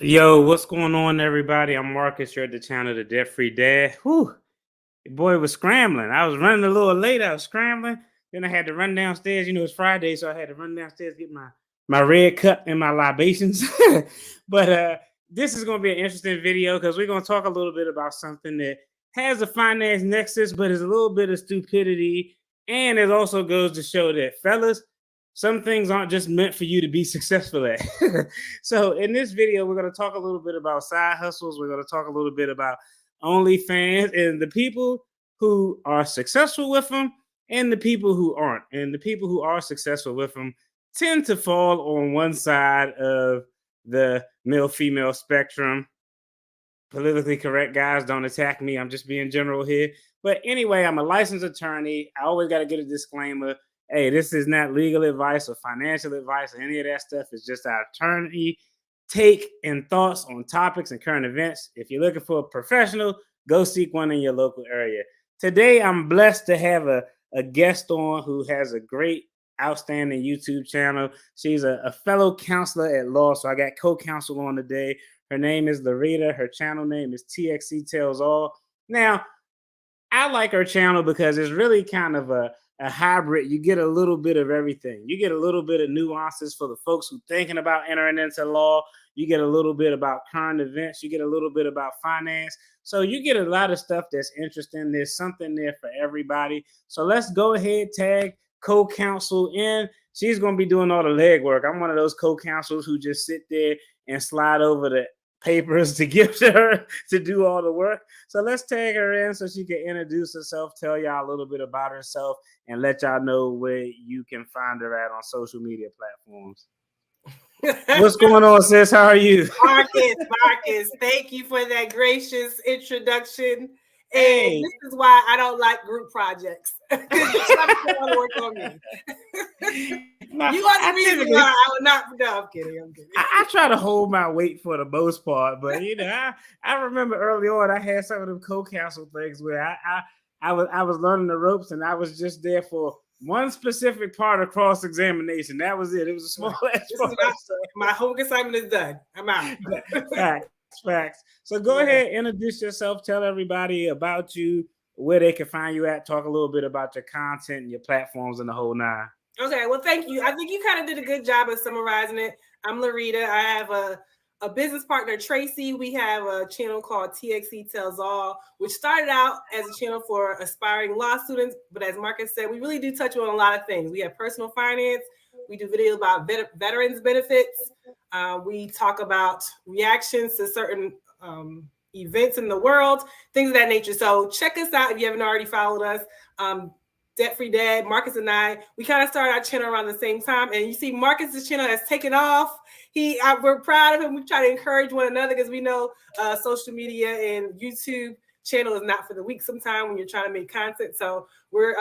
Yo, what's going on, everybody? I'm Marcus. You're at the channel, The Debt Free Dad. Whew, your boy was scrambling. I was running a little late. I was scrambling. Then I had to run downstairs. It's Friday, so I had to run downstairs get my red cup and my libations. But this is going to be an interesting video because we're going to talk a little bit about something that has a finance nexus, but is a little bit of stupidity, and it also goes to show that fellas, some things aren't just meant for you to be successful at. So in this video, we're going to talk a little bit about side hustles. We're going to talk a little bit about OnlyFans and the people who are successful with them and the people who aren't. And the people who are successful with them tend to fall on one side of the male-female spectrum. Politically correct, guys, don't attack me. I'm just being general here. But anyway, I'm a licensed attorney. I always got to get a disclaimer. Hey, this is not legal advice or financial advice or any of that stuff. It's just our attorney take and thoughts on topics and current events. If you're looking for a professional, go seek one in your local area. Today, I'm blessed to have a guest on who has a great, outstanding YouTube channel. She's a fellow counselor at law, so I got co-counsel on today. Her name is Larita. Her channel name is TXC Tells All. Now, I like her channel because it's really kind of a hybrid. You get a little bit of everything. You get a little bit of nuances for the folks who thinking about entering into law. You get a little bit about current events. You get a little bit about finance. So you get a lot of stuff that's interesting. There's something there for everybody. So let's go ahead, tag co-counsel in. She's going to be doing all the legwork. I'm one of those co-counsels who just sit there and slide over the papers to give to her to do all the work. So let's tag her in so she can introduce herself, tell y'all a little bit about herself, and let y'all know where you can find her at on social media platforms. What's going on, sis? How are you? Marcus, thank you for that gracious introduction. And this is why I don't like group projects. Because you want to work on me. You are the reason why I would not. No, I'm kidding. I try to hold my weight for the most part, but I remember early on I had some of them co-counsel things where I was learning the ropes and I was just there for one specific part of cross-examination. That was it. It was a small ass part. My homework assignment is done. I'm out. Facts. So go ahead, introduce yourself, tell everybody about you, where they can find you at, talk a little bit about your content and your platforms and the whole nine. Okay, well, thank you. I think you kind of did a good job of summarizing it. I'm Larita. I have a business partner, Tracy. We have a channel called TXC Tells All, which started out as a channel for aspiring law students. But as Marcus said, we really do touch on a lot of things. We have personal finance. We do videos about veterans benefits. We talk about reactions to certain events in the world, things of that nature. So check us out if you haven't already followed us. Debt Free Dad, Marcus and I, we kind of started our channel around the same time. And you see Marcus's channel has taken off. We're proud of him. We try to encourage one another because we know social media and YouTube channel is not for the weak sometimes when you're trying to make content. So we're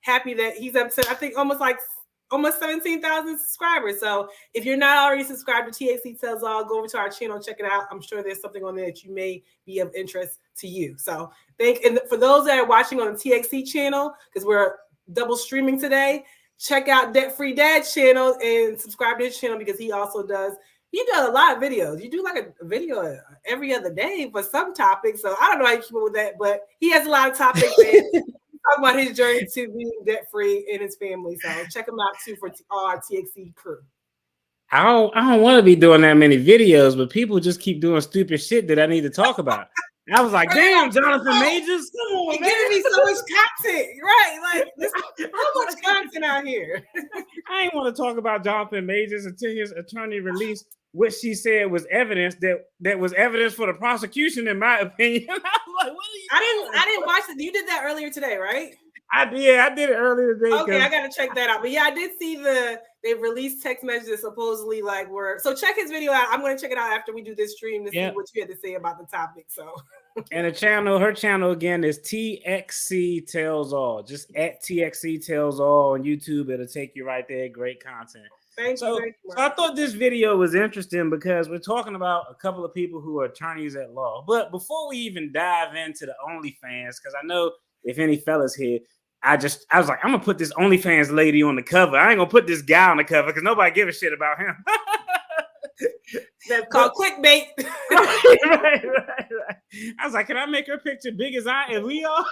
happy that he's up to, I think, almost 17,000 subscribers. So if you're not already subscribed to TXC Tells All, go over to our channel, check it out. I'm sure there's something on there that you may be of interest to you. So and for those that are watching on the TXC channel, because we're double streaming today, check out Debt Free Dad's channel and subscribe to his channel because he also does. He does a lot of videos. You do like a video every other day for some topics. So I don't know how you keep up with that, but he has a lot of topics. Talk about his journey to being debt free and his family. So check him out too for our TXC crew. I don't want to be doing that many videos, but people just keep doing stupid shit that I need to talk about. I was like, damn, Jonathan Majors, come on, man. You're giving me so much content, right? Like, how much content out here? I ain't want to talk about Jonathan Majors until his attorney released what she said was evidence that was evidence for the prosecution, in my opinion. I was like, what are you I didn't watch it. You did that earlier today, right? I did it earlier today. Okay, I gotta check that out. But yeah, I did see they released text messages supposedly so check his video out. I'm gonna check it out after we do this stream to see what you had to say about the topic. So and her channel again is TXC Tells All. Just at TXC Tells All on YouTube. It'll take you right there. Great content. So I thought this video was interesting because we're talking about a couple of people who are attorneys at law. But before we even dive into the OnlyFans, because I know if any fellas here, I was like, I'm gonna put this OnlyFans lady on the cover. I ain't gonna put this guy on the cover because nobody give a shit about him. That's called clickbait. right. I was like, can I make her picture big as we are?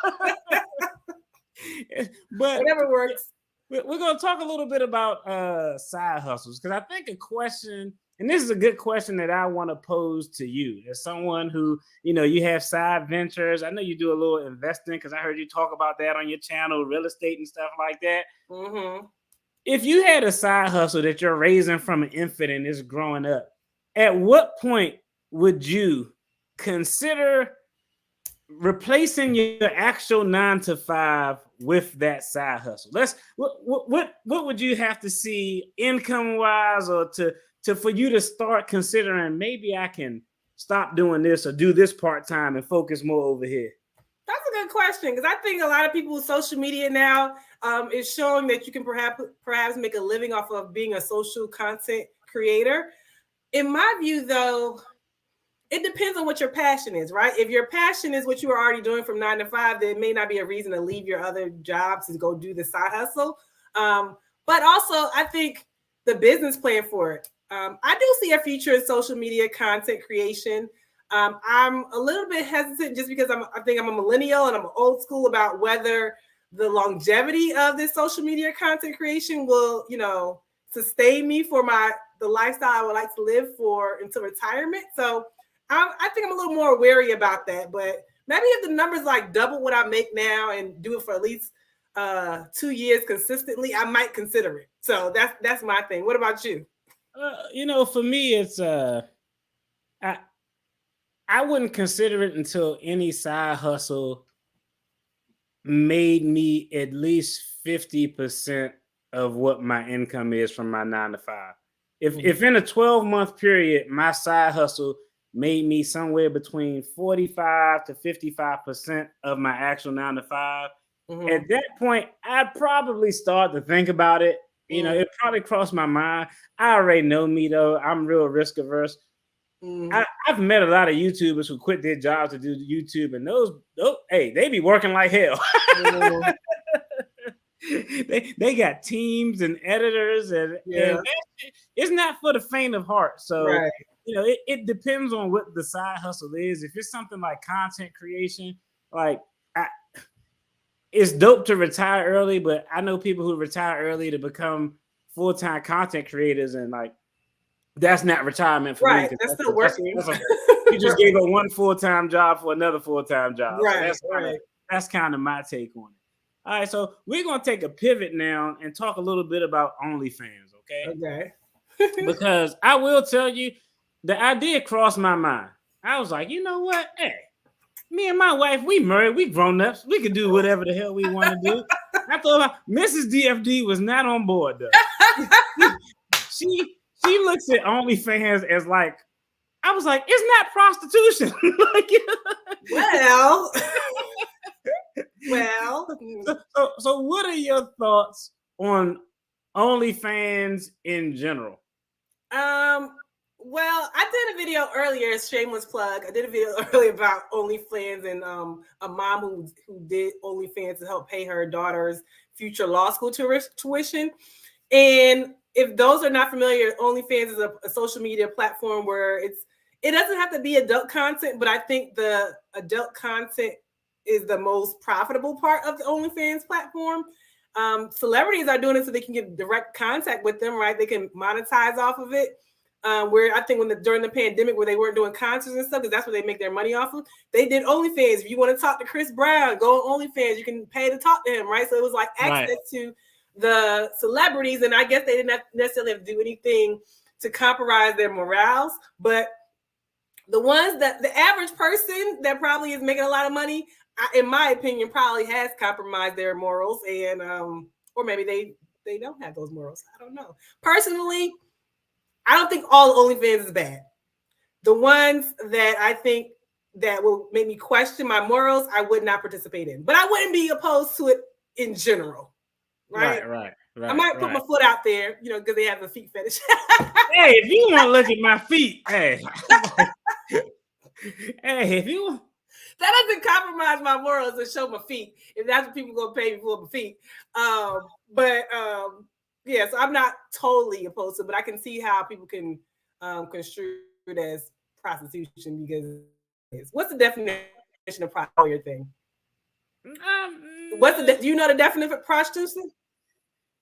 But whatever works. We're going to talk a little bit about side hustles, because I think a question, and this is a good question that I want to pose to you as someone who, you have side ventures. I know you do a little investing, because I heard you talk about that on your channel, real estate and stuff like that. Mm-hmm. If you had a side hustle that you're raising from an infant and is growing up, at what point would you consider replacing your actual 9-to-5 with that side hustle? What would you have to see income wise, or to for you to start considering, maybe I can stop doing this or do this part-time and focus more over here? That's a good question, because I think a lot of people with social media now is showing that you can perhaps make a living off of being a social content creator. In my view, though, it depends on what your passion is, right? If your passion is what you are already doing from 9 to 5, then it may not be a reason to leave your other jobs to go do the side hustle. But also, I think the business plan for it. I do see a future in social media content creation. I'm a little bit hesitant just because I think I'm a millennial and I'm old school about whether the longevity of this social media content creation will, sustain me for the lifestyle I would like to live for until retirement. So I think I'm a little more wary about that, but maybe if the numbers like double what I make now and do it for at least 2 years consistently, I might consider it. So that's my thing. What about you? For me, it's I wouldn't consider it until any side hustle made me at least 50% of what my income is from my 9 to 5. If in a 12-month period, my side hustle made me somewhere between 45 to 55% of my actual 9 to 5. Mm-hmm. At that point, I'd probably start to think about it. It probably crossed my mind. I already know me, though. I'm real risk averse. I've met a lot of YouTubers who quit their jobs to do YouTube, and they be working like hell. They got teams and editors, and it's not for the faint of heart. So right. It depends on what the side hustle is. If it's something like content creation, it's dope to retire early, but I know people who retire early to become full-time content creators, and that's not retirement for me. That's still working. You just gave up one full-time job for another full-time job. Right. So that's kind of my take on it. All right, so we're going to take a pivot now and talk a little bit about OnlyFans, okay? Okay. Because I will tell you, the idea crossed my mind. I was like, you know what? Hey, me and my wife, we married, we grown-ups. We can do whatever the hell we want to do. I thought Mrs. DFD was not on board, though. She looks at OnlyFans as I was like, it's not prostitution. So what are your thoughts on OnlyFans in general? Well, I did a video earlier, shameless plug. I did a video earlier about OnlyFans and a mom who did OnlyFans to help pay her daughter's future law school tuition. And if those are not familiar, OnlyFans is a social media platform where it doesn't have to be adult content, but I think the adult content is the most profitable part of the OnlyFans platform. Celebrities are doing it so they can get direct contact with them, right? They can monetize off of it. Where I think during the pandemic, where they weren't doing concerts and stuff, because that's where they make their money off of, they did OnlyFans. If you want to talk to Chris Brown, go on OnlyFans. You can pay to talk to him, right? So it was like access to the celebrities, and I guess they didn't necessarily have to do anything to compromise their morals, but the ones that the average person that probably is making a lot of money, in my opinion, probably has compromised their morals, and or maybe they don't have those morals. I don't know. Personally, I don't think all OnlyFans is bad. The ones that I think that will make me question my morals, I would not participate in. But I wouldn't be opposed to it in general. Right. I might put my foot out there, because they have a feet fetish. Hey, if you want to look at my feet, hey, if you. That doesn't compromise my morals to show my feet. If that's what people are going to pay me for, my feet. So I'm not totally opposed to it, but I can see how people can construed as prostitution because what's the definition of prostitution thing? Do you know the definition of prostitution?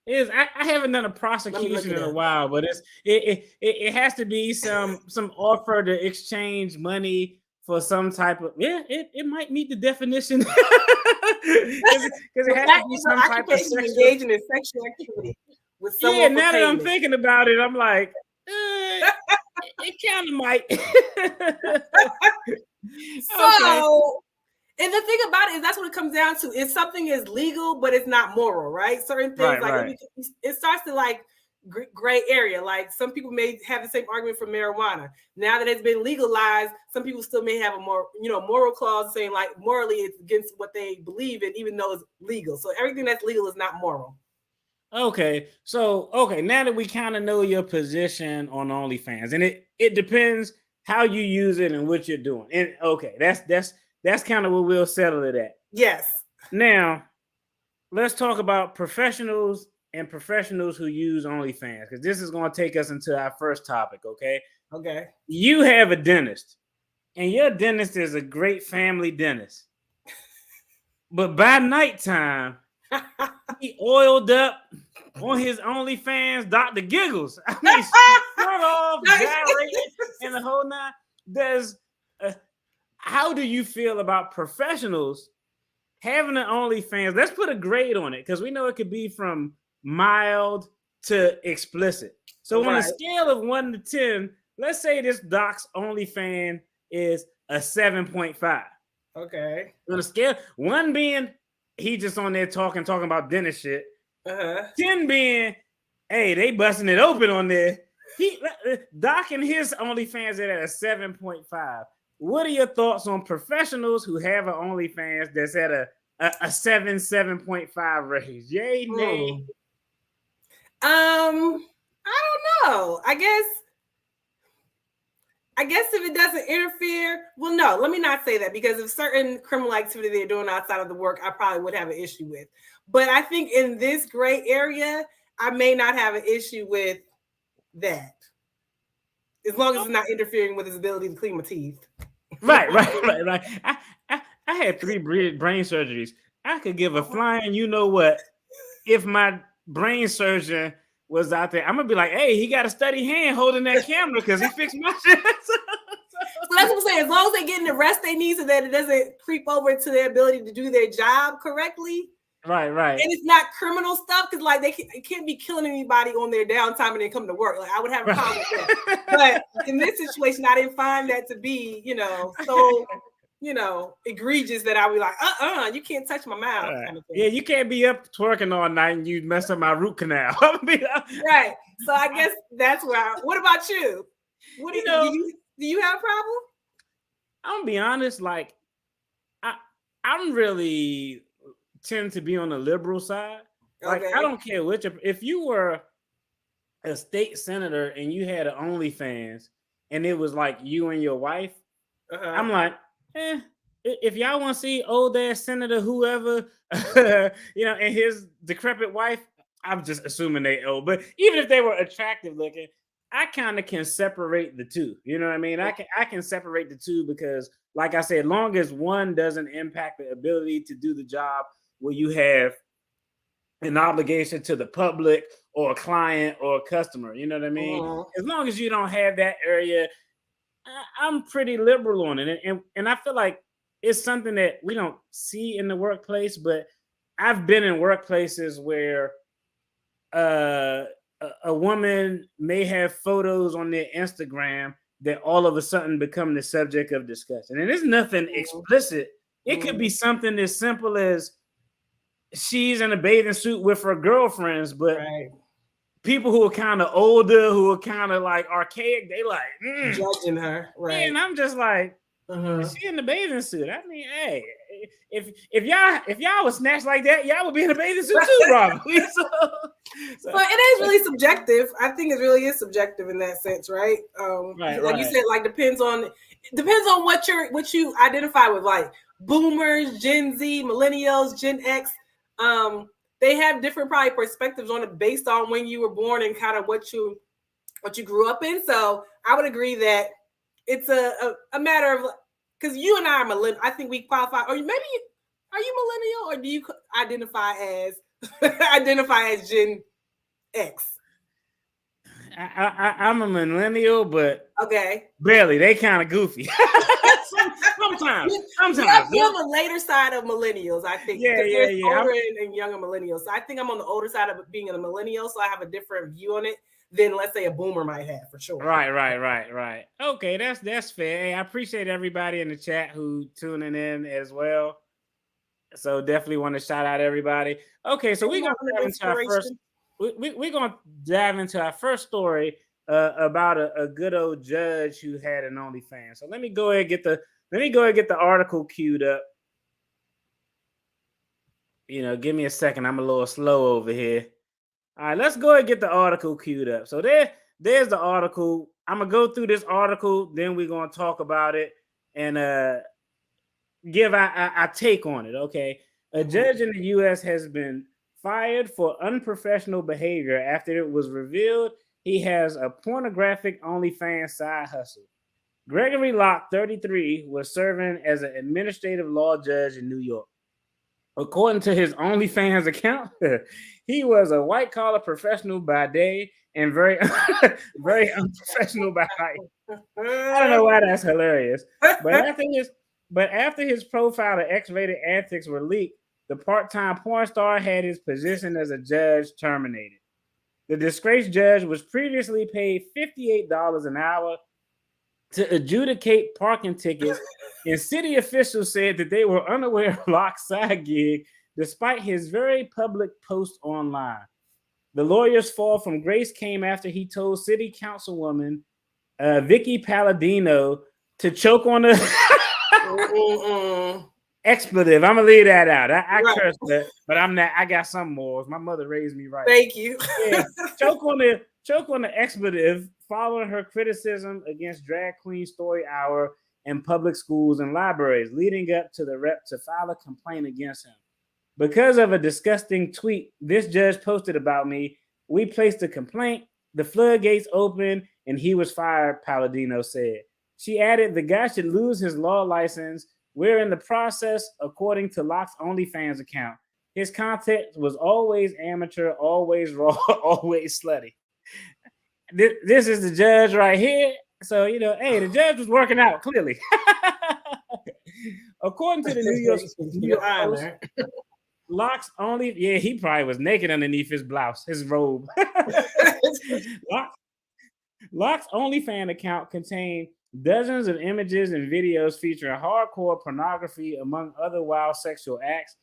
I haven't done a prosecution in a while, but it has to be some offer to exchange money for some type of it might meet the definition because it has to be some type of engaging in sexual activity with someone. Yeah, now that I'm thinking about it, I'm like, it kind of might. So. And the thing about it is that's what it comes down to. If something is legal, but it's not moral, right? Certain things it starts to like gray area. Like some people may have the same argument for marijuana. Now that it's been legalized, some people still may have a more, moral clause saying like morally it's against what they believe in, even though it's legal. So everything that's legal is not moral. Okay. So, now that we kind of know your position on OnlyFans, and it depends how you use it and what you're doing. And that's kind of what we'll settle it at. Yes. Now, let's talk about professionals and professionals who use OnlyFans, because this is going to take us into our first topic, okay? Okay. You have a dentist, and your dentist is a great family dentist. But by nighttime, he oiled up on his OnlyFans Dr. Giggles. I mean, shirt off, gyrating, and the whole nine. How do you feel about professionals having an OnlyFans? Let's put a grade on it because we know it could be from mild to explicit. So on a scale of 1 to 10, let's say this doc's OnlyFans is a 7.5. Okay. On a scale, 1 being he just on there talking about dentist shit. 10 being, hey, they busting it open on there. Doc and his OnlyFans are at a 7.5. What are your thoughts on professionals who have an OnlyFans that's at a 7.5 raise? Yay, nay? I don't know. I guess if it doesn't interfere, well, no, let me not say that, because if certain criminal activity they're doing outside of the work, I probably would have an issue with. But I think in this gray area, I may not have an issue with that. As long as it's not interfering with his ability to clean my teeth. Right. I had 3 brain surgeries. I could give a flying, you know what, if my brain surgeon was out there. I'm gonna be like, hey, he got a steady hand holding that camera because he fixed my shit. So that's what I'm saying. As long as they're getting the rest they need so that it doesn't creep over to their ability to do their job correctly. Right. And it's not criminal stuff because like it can't be killing anybody on their downtime and then come to work. Like I would have a problem with that. But in this situation, I didn't find that to be, so egregious that I would be like, you can't touch my mouth. Kind of thing. Yeah, you can't be up twerking all night and you mess up my root canal. Right. So I guess that's where what about you? What do you have a problem? I'm gonna be honest, like I'm really tend to be on the liberal side. Like I don't care which. If you were a state senator and you had an OnlyFans and it was like you and your wife, I'm like, if y'all want to see old ass senator whoever, and his decrepit wife, I'm just assuming they old. But even if they were attractive looking, I kind of can separate the two. You know what I mean? I can separate the two because, like I said, long as one doesn't impact the ability to do the job where you have an obligation to the public or a client or a customer, you know what I mean? As long as you don't have that area, I'm pretty liberal on it. And I feel like it's something that we don't see in the workplace, but I've been in workplaces where a woman may have photos on their Instagram that all of a sudden become the subject of discussion. And it's nothing explicit. It could be something as simple as she's in a bathing suit with her girlfriends, but people who are kind of older, who are kind of like archaic, they like judging her, right? And I'm just like, she in the bathing suit. I mean, hey, if y'all was snatched like that, y'all would be in a bathing suit too, probably. So but it is really subjective. I think it really is subjective in that sense, right? Like you said, like depends on what you identify with, like boomers, Gen Z, millennials, Gen X. They have different probably perspectives on it based on when you were born and kind of what you grew up in. So I would agree that it's a matter of, because you and I are millennial. I think we qualify, or maybe are you millennial, or do you identify as Gen X? I'm a millennial, but okay, barely. They kind of goofy. Sometimes. I'm on the later side of millennials, I think. Yeah. Older and younger millennials. So I think I'm on the older side of being a millennial, so I have a different view on it than, let's say, a boomer might have, for sure. Right. Okay, that's fair. Hey, I appreciate everybody in the chat who tuning in as well. So definitely want to shout out everybody. Okay, so we're gonna dive into our first. We're gonna dive into our first story about a good old judge who had an OnlyFans. So let me go ahead and get the article queued up. Give me a second. I'm a little slow over here. All right, let's go ahead and get the article queued up. So there's the article. I'm gonna go through this article, then we're gonna talk about it and give our take on it. Okay, a judge in the U.S. has been fired for unprofessional behavior after it was revealed he has a pornographic OnlyFans side hustle. Gregory Locke, 33, was serving as an administrative law judge in New York. According to his OnlyFans account, he was a white-collar professional by day and very, very unprofessional by night. I don't know why that's hilarious. But after his profile of X-rated antics were leaked, the part-time porn star had his position as a judge terminated. The disgraced judge was previously paid $58 an hour to adjudicate parking tickets, and city officials said that they were unaware of Locke's side gig despite his very public post online. The lawyer's fall from grace came after he told city councilwoman Vicky Palladino to choke on the expletive. I'm gonna leave that out. I cursed that, but I'm not. I got some more. My mother raised me right. Thank you. Yeah, choke on the expletive following her criticism against Drag Queen Story Hour in public schools and libraries, leading up to the rep to file a complaint against him. Because of a disgusting tweet this judge posted about me, we placed a complaint, the floodgates opened, and he was fired, Palladino said. She added, the guy should lose his law license. We're in the process, according to Locke's OnlyFans account. His content was always amateur, always raw, always slutty. This is the judge right here. So, hey, the judge was working out, clearly. According to the New York Post, Locke's he probably was naked underneath his blouse, his robe. Locke's OnlyFans account contained dozens of images and videos featuring hardcore pornography, among other wild sexual acts.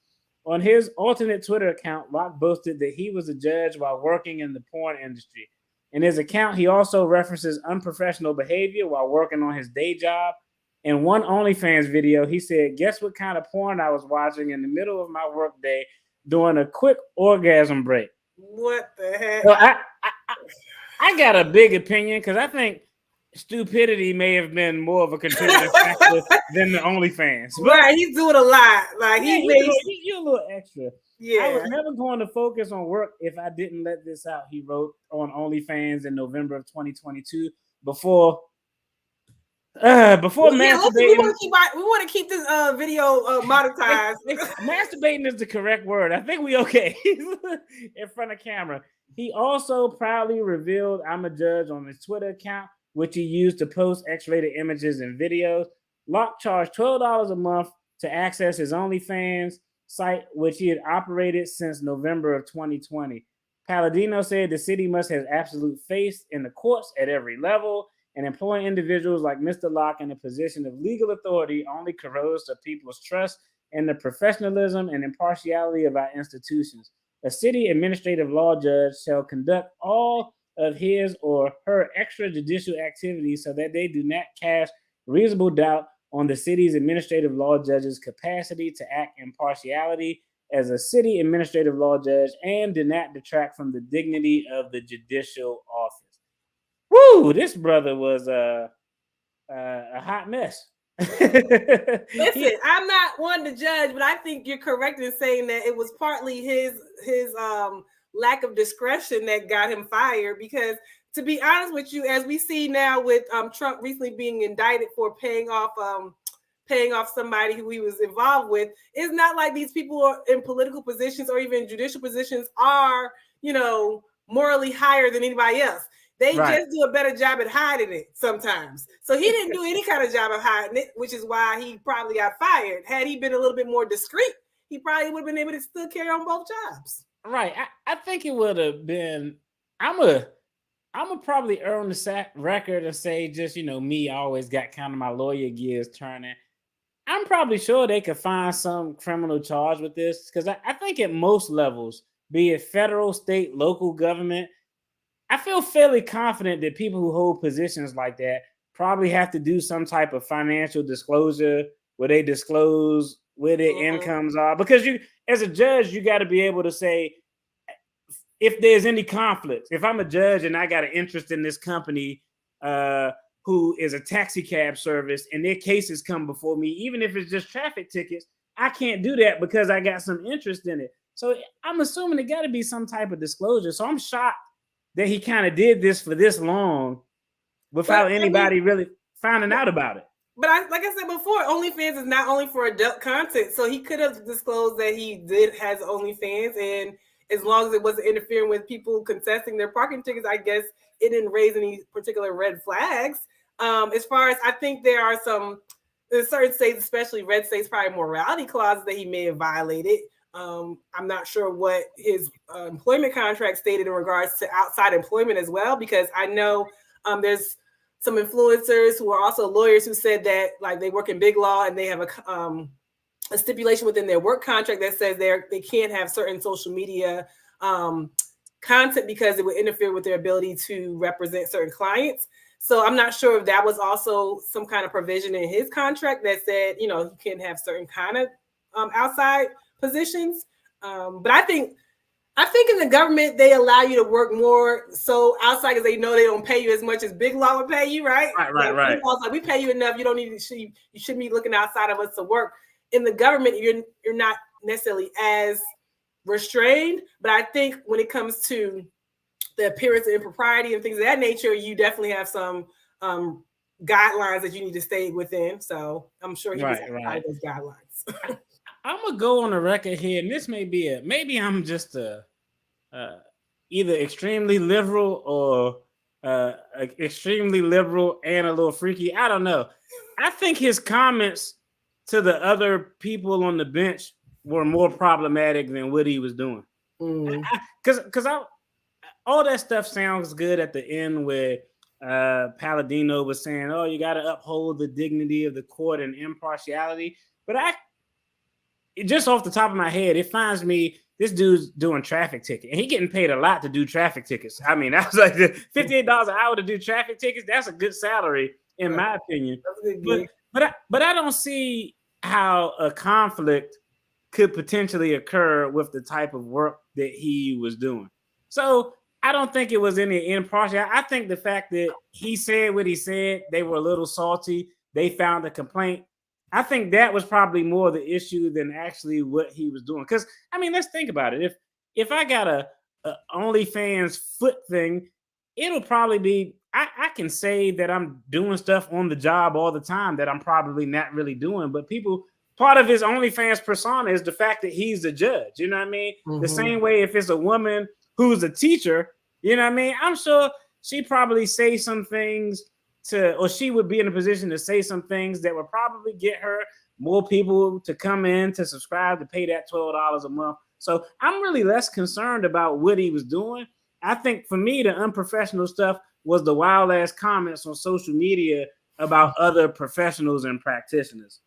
On his alternate Twitter account, Locke boasted that he was a judge while working in the porn industry. In his account, he also references unprofessional behavior while working on his day job. In one OnlyFans video, he said, guess what kind of porn I was watching in the middle of my workday during a quick orgasm break? What the heck? So I got a big opinion because I think stupidity may have been more of a contributing factor than the OnlyFans. Right, he's doing a lot. Like you're a little extra. Yeah, I was never going to focus on work if I didn't let this out. He wrote on OnlyFans in November of 2022 before masturbating. We want to keep this video monetized. Masturbating is the correct word. I think we okay in front of camera. He also proudly revealed I'm a judge on his Twitter account, which he used to post X-rated images and videos. Locke charged $12 a month to access his OnlyFans site, which he had operated since November of 2020. Palladino said the city must have absolute faith in the courts at every level, and employing individuals like Mr. Locke in a position of legal authority only corrodes the people's trust in the professionalism and impartiality of our institutions. A city administrative law judge shall conduct all of his or her extrajudicial activities so that they do not cast reasonable doubt on the city's administrative law judge's capacity to act impartiality as a city administrative law judge and do not detract from the dignity of the judicial office. Woo! This brother was a hot mess. Listen, I'm not one to judge, but I think you're correct in saying that it was partly his lack of discretion that got him fired, because to be honest with you, as we see now with Trump recently being indicted for paying off somebody who he was involved with, it's not like these people are in political positions or even judicial positions are, morally higher than anybody else. They just do a better job at hiding it sometimes. So he didn't do any kind of job of hiding it, which is why he probably got fired. Had he been a little bit more discreet, he probably would have been able to still carry on both jobs. Right. I think it would have been. I'm gonna probably err on the record and say, just me, I always got kind of my lawyer gears turning. I'm probably sure they could find some criminal charge with this, because I think at most levels, be it federal, state, local government, I feel fairly confident that people who hold positions like that probably have to do some type of financial disclosure where they disclose where their incomes are. Because you, as a judge, you got to be able to say, if there's any conflict, if I'm a judge and I got an interest in this company who is a taxi cab service and their cases come before me, even if it's just traffic tickets, I can't do that because I got some interest in it. So I'm assuming it got to be some type of disclosure. So I'm shocked that he kind of did this for this long without anybody really finding out about it. But like I said before, OnlyFans is not only for adult content. So he could have disclosed that he has OnlyFans, and as long as it wasn't interfering with people contesting their parking tickets, I guess it didn't raise any particular red flags. As far as, I think there are in certain states, especially red states, probably morality clauses that he may have violated. I'm not sure what his employment contract stated in regards to outside employment as well, because I know there's some influencers who are also lawyers who said that, like, they work in big law and they have a stipulation within their work contract that says they can't have certain social media content because it would interfere with their ability to represent certain clients. So I'm not sure if that was also some kind of provision in his contract that said, he can't have certain kind of outside positions. But I think in the government, they allow you to work more so outside because they know they don't pay you as much as big law would pay you, right? Right. Like, we pay you enough. You don't need to. You shouldn't be looking outside of us to work. In the government, you're not necessarily as restrained. But I think when it comes to the appearance of impropriety and things of that nature, you definitely have some guidelines that you need to stay within. So I'm sure he was outside those guidelines. I'm gonna go on the record here, and this may be maybe I'm just either extremely liberal or extremely liberal and a little freaky. I don't know. I think his comments to the other people on the bench were more problematic than what he was doing. Because all that stuff sounds good at the end where Palladino was saying, "Oh, you got to uphold the dignity of the court and impartiality." But just off the top of my head, it finds me this dude's doing traffic tickets, and he getting paid a lot to do traffic tickets. I mean, that was like $58 an hour to do traffic tickets. That's a good salary, in my opinion. But I don't see how a conflict could potentially occur with the type of work that he was doing. So I don't think it was any impartial. I think the fact that he said what he said, they were a little salty. They found a complaint. I think that was probably more the issue than actually what he was doing. Because, I mean, let's think about it. If I got a OnlyFans foot thing, it'll probably be, I can say that I'm doing stuff on the job all the time that I'm probably not really doing. But part of his OnlyFans persona is the fact that he's a judge. You know what I mean? The same way if it's a woman who's a teacher, you know what I mean? I'm sure she probably say some things or she would be in a position to say some things that would probably get her more people to come in to subscribe to pay that $12 a month. So I'm really less concerned about what he was doing. I think for me, the unprofessional stuff was the wild ass comments on social media about other professionals and practitioners.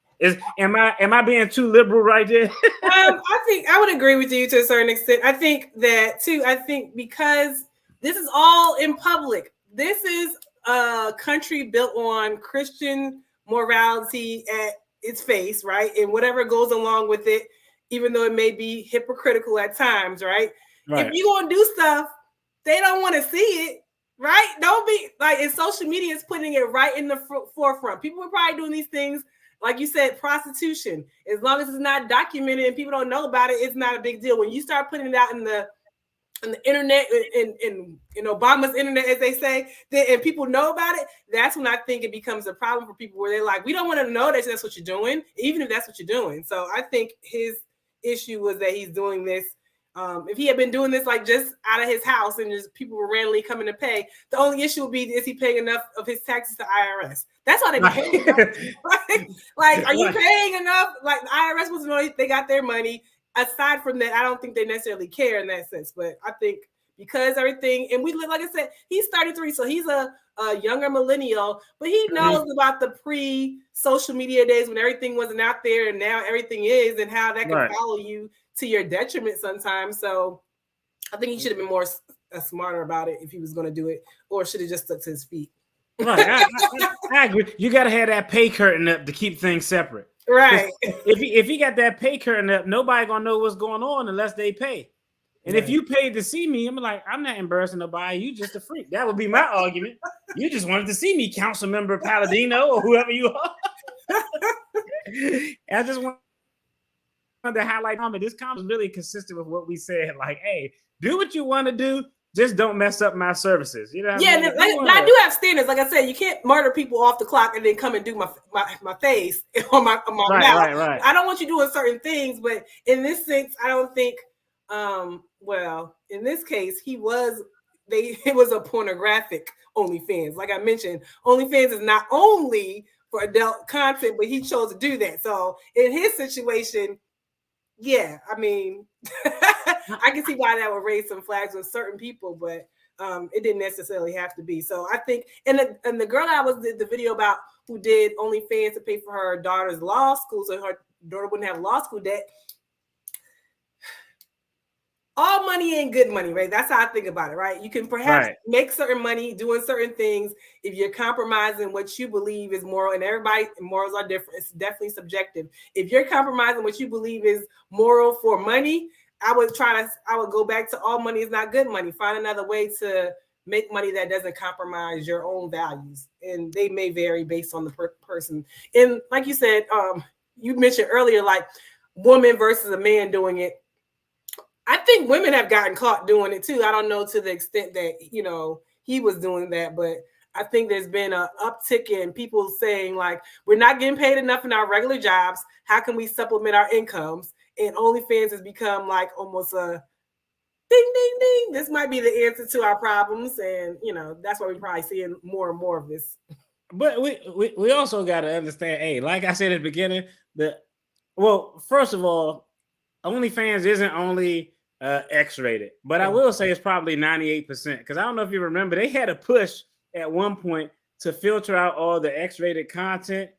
Am I being too liberal right there? I think I would agree with you to a certain extent. I think that too. I think because this is all in public. This is a country built on Christian morality at its face, right? And whatever goes along with it, even though it may be hypocritical at times, right? If you're gonna do stuff, they don't want to see it, right? Don't be like, and social media is putting it right in the forefront. People are probably doing these things, like you said, prostitution. As long as it's not documented and people don't know about it, it's not a big deal. When you start putting it out in the on the internet, in Obama's internet, as they say, and people know about it, that's when I think it becomes a problem for people where they're like, we don't want to know that that's what you're doing, even if that's what you're doing. So I think his issue was that he's doing this. If he had been doing this like just out of his house and just people were randomly coming to pay, the only issue would be, is he paying enough of his taxes to IRS? That's all they be paying. Like, are you paying enough? Like, the IRS was know they got their money. Aside from that, I don't think they necessarily care in that sense. But I think because everything, and we live, like I said, he's 33, so he's a younger millennial, but he knows about the pre-social media days when everything wasn't out there, and now everything is, and how that can follow you to your detriment sometimes. So I think he should have been more smarter about it if he was going to do it, or should have just stuck to his feet. Right, I agree. You got to have that pay curtain up to keep things separate. Right. If he got that pay curtain up, nobody gonna know what's going on unless they pay. And if you paid to see me, I'm like, I'm not embarrassing nobody. You just a freak. That would be my argument. You just wanted to see me, Council Member Palladino or whoever you are. I just want to highlight comment. This comment is really consistent with what we said. Like, hey, do what you want to do. Just don't mess up my services. You know? Yeah, I do have standards. Like I said, you can't murder people off the clock and then come and do my face or my mouth. Right. I don't want you doing certain things, but in this sense, I don't think. Well, in this case, it was a pornographic OnlyFans. Like I mentioned, OnlyFans is not only for adult content, but he chose to do that. So in his situation, yeah, I mean, I can see why that would raise some flags with certain people, but it didn't necessarily have to be. So I think, and the girl I did the video about who did OnlyFans to pay for her daughter's law school, so her daughter wouldn't have law school debt. All money ain't good money, right? That's how I think about it, right? You can perhaps make certain money doing certain things if you're compromising what you believe is moral, and everybody, morals are different. It's definitely subjective. If you're compromising what you believe is moral for money, I would go back to all money is not good money. Find another way to make money that doesn't compromise your own values. And they may vary based on the person. And like you said, you mentioned earlier, like woman versus a man doing it. I think women have gotten caught doing it too. I don't know to the extent that, he was doing that, but I think there's been an uptick in people saying like, we're not getting paid enough in our regular jobs. How can we supplement our incomes? And OnlyFans has become like almost a ding, ding, ding. This might be the answer to our problems. And, that's why we're probably seeing more and more of this. But we also got to understand, hey, like I said at the beginning, first of all, OnlyFans isn't only X-rated, but I will say it's probably 98%, because I don't know if you remember, they had a push at one point to filter out all the X-rated content.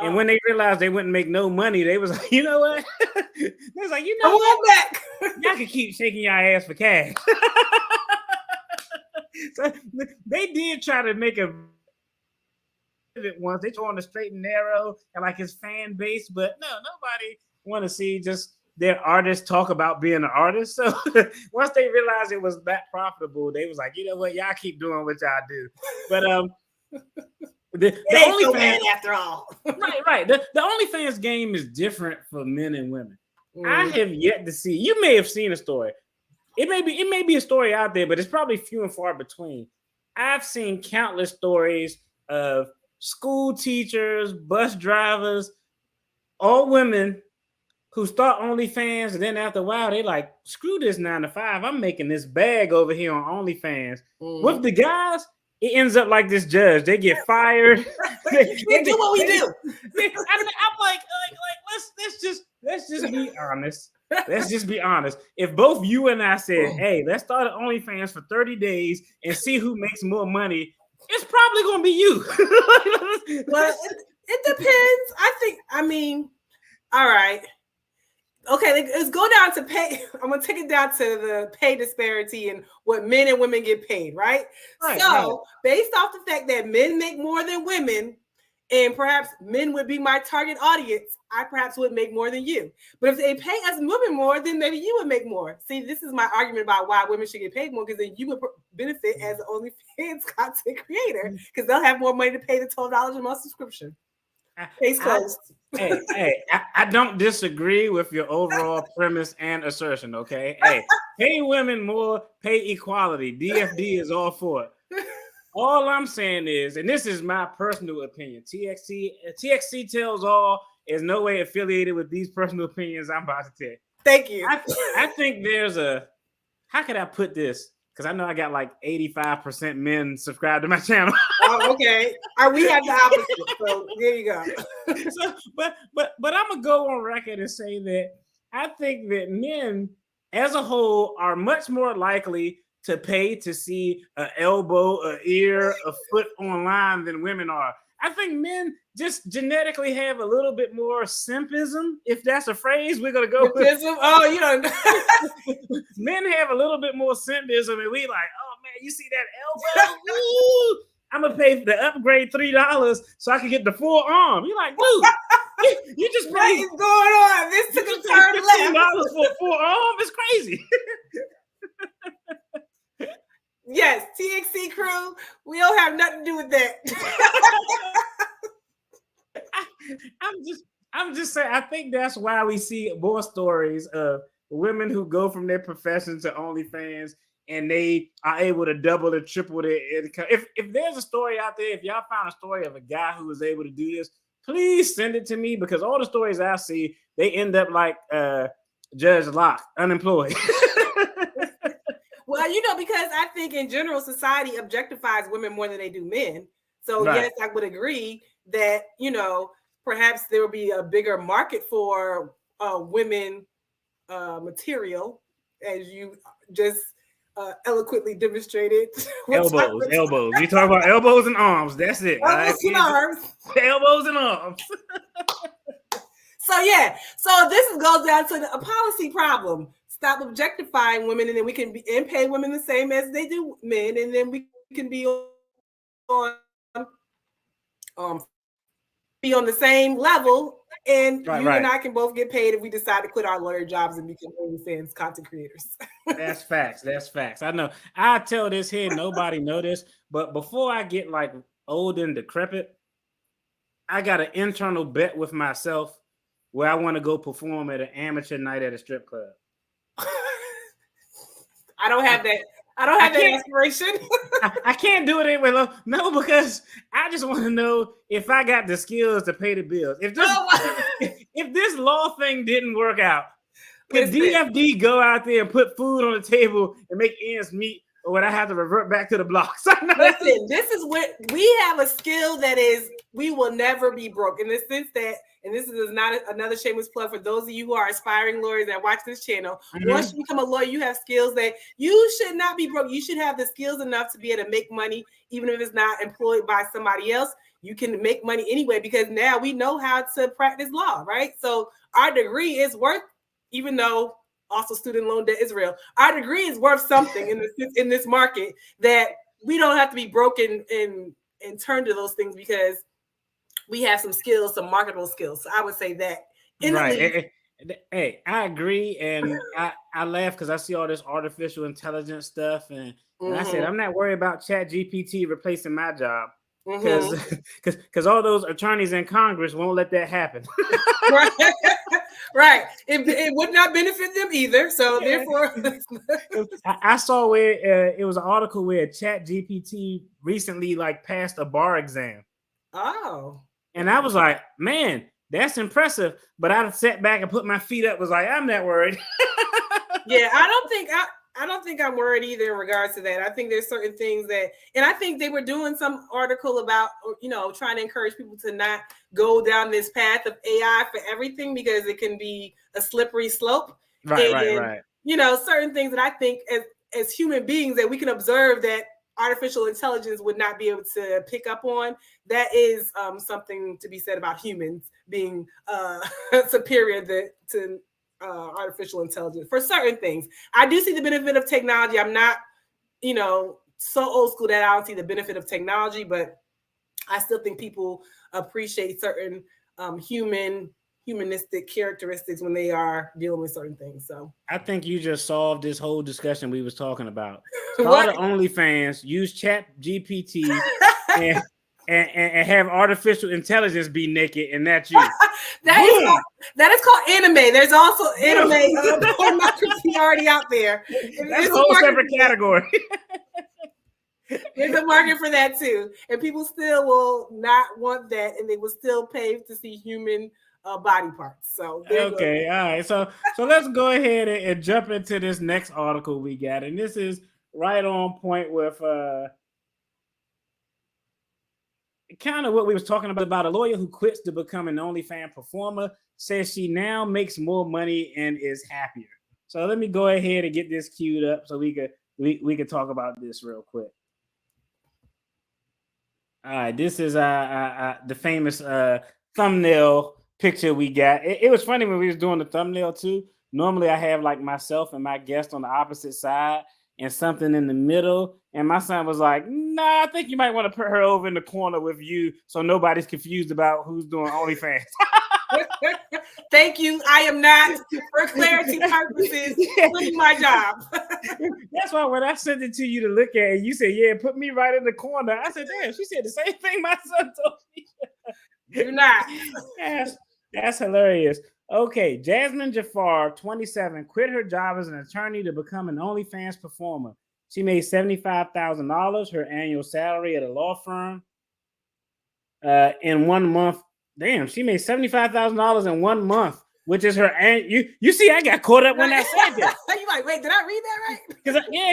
And when they realized they wouldn't make no money, they was like, you know what? They was like, back. Y'all can keep shaking your ass for cash. So they did try to make a once. They tore on the straight and narrow and like his fan base, but no, nobody want to see just their artists talk about being an artist. So once they realized it was that profitable, they was like, you know what, y'all keep doing what y'all do. But the OnlyFans, after all. right. The OnlyFans game is different for men and women. I have yet to see. You may have seen a story. It may be a story out there, but it's probably few and far between. I've seen countless stories of school teachers, bus drivers, all women who start OnlyFans, and then after a while, they like, screw this 9 to 5. I'm making this bag over here on OnlyFans. With the guys, it ends up like this judge. They get fired. we do what we do. I'm like, let's just be honest. Let's just be honest. If both you and I said, hey, let's start an OnlyFans for 30 days and see who makes more money, it's probably going to be you. Well, it depends. All right. Okay, let's go down to pay. I'm going to take it down to the pay disparity and what men and women get paid, right? Based off the fact that men make more than women, and perhaps men would be my target audience, I perhaps would make more than you. But if they pay us women more, then maybe you would make more. See, this is my argument about why women should get paid more, because then you would benefit as an OnlyFans content creator, because they'll have more money to pay the $12 a month subscription. Case closed. I don't disagree with your overall premise and assertion. Okay, pay women more, pay equality. DFD is all for it. All I'm saying is, and this is my personal opinion, TXC tells all is no way affiliated with these personal opinions I'm about to take. Thank you. I think there's how could I put this? Because I know I got like 85% men subscribed to my channel. Oh, okay. We have the opposite. So there you go. But I'm gonna go on record and say that I think that men as a whole are much more likely to pay to see an elbow, an ear, a foot online than women are. I think men just genetically have a little bit more simpism, if that's a phrase we're gonna go with. Oh, you know, men have a little bit more simpism, and we like, oh man, you see that elbow? Ooh, I'm gonna pay the upgrade $3 so I can get the full arm. You're like, dude, you just what is going on? This took a turn left. $15 for a full arm? It's crazy. Yes, TXC crew, we don't have nothing to do with that. I'm just saying, I think that's why we see more stories of women who go from their profession to OnlyFans and they are able to double or triple their income. If there's a story out there, if y'all found a story of a guy who was able to do this, please send it to me, because all the stories I see, they end up like Judge Locke, unemployed. Well, you know, because I think in general, society objectifies women more than they do men. So right. Yes, I would agree that, you know, perhaps there will be a bigger market for women material, as you just eloquently demonstrated. Elbows. We talk about elbows and arms. That's it. Elbows and arms. Elbows and arms. So yeah. So this goes down to a policy problem. Stop objectifying women, and then we can pay women the same as they do men, and then we can be on the same level, and and I can both get paid if we decide to quit our lawyer jobs and become OnlyFans content creators. That's facts. I know. I tell this here, nobody know this, but before I get like old and decrepit, I got an internal bet with myself where I want to go perform at an amateur night at a strip club. I don't have that inspiration. I can't do it anyway. No, because I just want to know if I got the skills to pay the bills. If this law thing didn't work out, could DFD go out there and put food on the table and make ends meet, or would I have to revert back to the blocks? Listen, this is what we have, a skill that is we will never be broke, in the sense that, and this is not another shameless plug for those of you who are aspiring lawyers that watch this channel. Mm-hmm. Once you become a lawyer, you have skills that you should not be broke. You should have the skills enough to be able to make money, even if it's not employed by somebody else. You can make money anyway, because now we know how to practice law, right? So our degree is worth, even though also student loan debt is real, our degree is worth something in this market, that we don't have to be broken and turn to those things, because we have some skills, some marketable skills. So I would say that. Right. Hey, I agree. And I laugh because I see all this artificial intelligence stuff. And I said, I'm not worried about ChatGPT replacing my job. Because all those attorneys in Congress won't let that happen. Right. It would not benefit them either. So therefore, I saw where it was an article where ChatGPT recently passed a bar exam. Oh. And I was like, man, that's impressive. But I sat back and put my feet up. Was like, I'm not worried. Yeah, I don't think I'm worried either in regards to that. I think there's certain things that, and I think they were doing some article about, you know, trying to encourage people to not go down this path of AI for everything, because it can be a slippery slope. Right. You know, certain things that I think as human beings that we can observe that artificial intelligence would not be able to pick up on. That is something to be said about humans being superior to artificial intelligence for certain things. I do see the benefit of technology. I'm not, you know, so old school that I don't see the benefit of technology, but I still think people appreciate certain humanistic characteristics when they are dealing with certain things. So I think you just solved this whole discussion we was talking about. Call the OnlyFans, use Chat GPT, and have artificial intelligence be naked, and that's you. that is called anime. There's also anime pornography already out there. That's a whole separate category. There's a market for that too, and people still will not want that, and they will still pay to see human body parts. So okay, all right. So let's go ahead and jump into this next article we got, and this is right on point with kind of what we was talking about. A lawyer who quits to become an OnlyFans performer says she now makes more money and is happier. So let me go ahead and get this queued up so we could talk about this real quick. All right, this is the famous thumbnail picture we got. It was funny when we was doing the thumbnail too. Normally I have like myself and my guest on the opposite side and something in the middle. And my son was like, nah, I think you might want to put her over in the corner with you so nobody's confused about who's doing OnlyFans. Thank you. I am not, for clarity purposes, doing my job. That's why when I sent it to you to look at it, you said, yeah, put me right in the corner. I said, damn, she said the same thing my son told me. Do not. That's hilarious. Okay, Jazmen Jafar, 27, quit her job as an attorney to become an OnlyFans performer. She made $75,000, her annual salary at a law firm. In 1 month. Damn, she made $75,000 in 1 month, which is her. You see, I got caught up when I said that. You like, wait, did I read that right?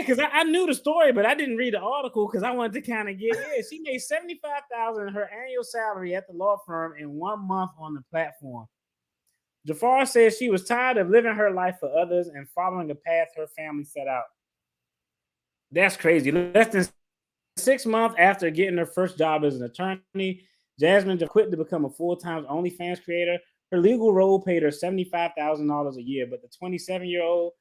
Because I knew the story, but I didn't read the article because I wanted to kind of get. Yeah, she made $75,000 her annual salary at the law firm in 1 month on the platform. Jafar says she was tired of living her life for others and following a path her family set out. That's crazy. Less than 6 months after getting her first job as an attorney, Jazmen quit to become a full-time OnlyFans creator. Her legal role paid her $75,000 a year, but the 27-year-old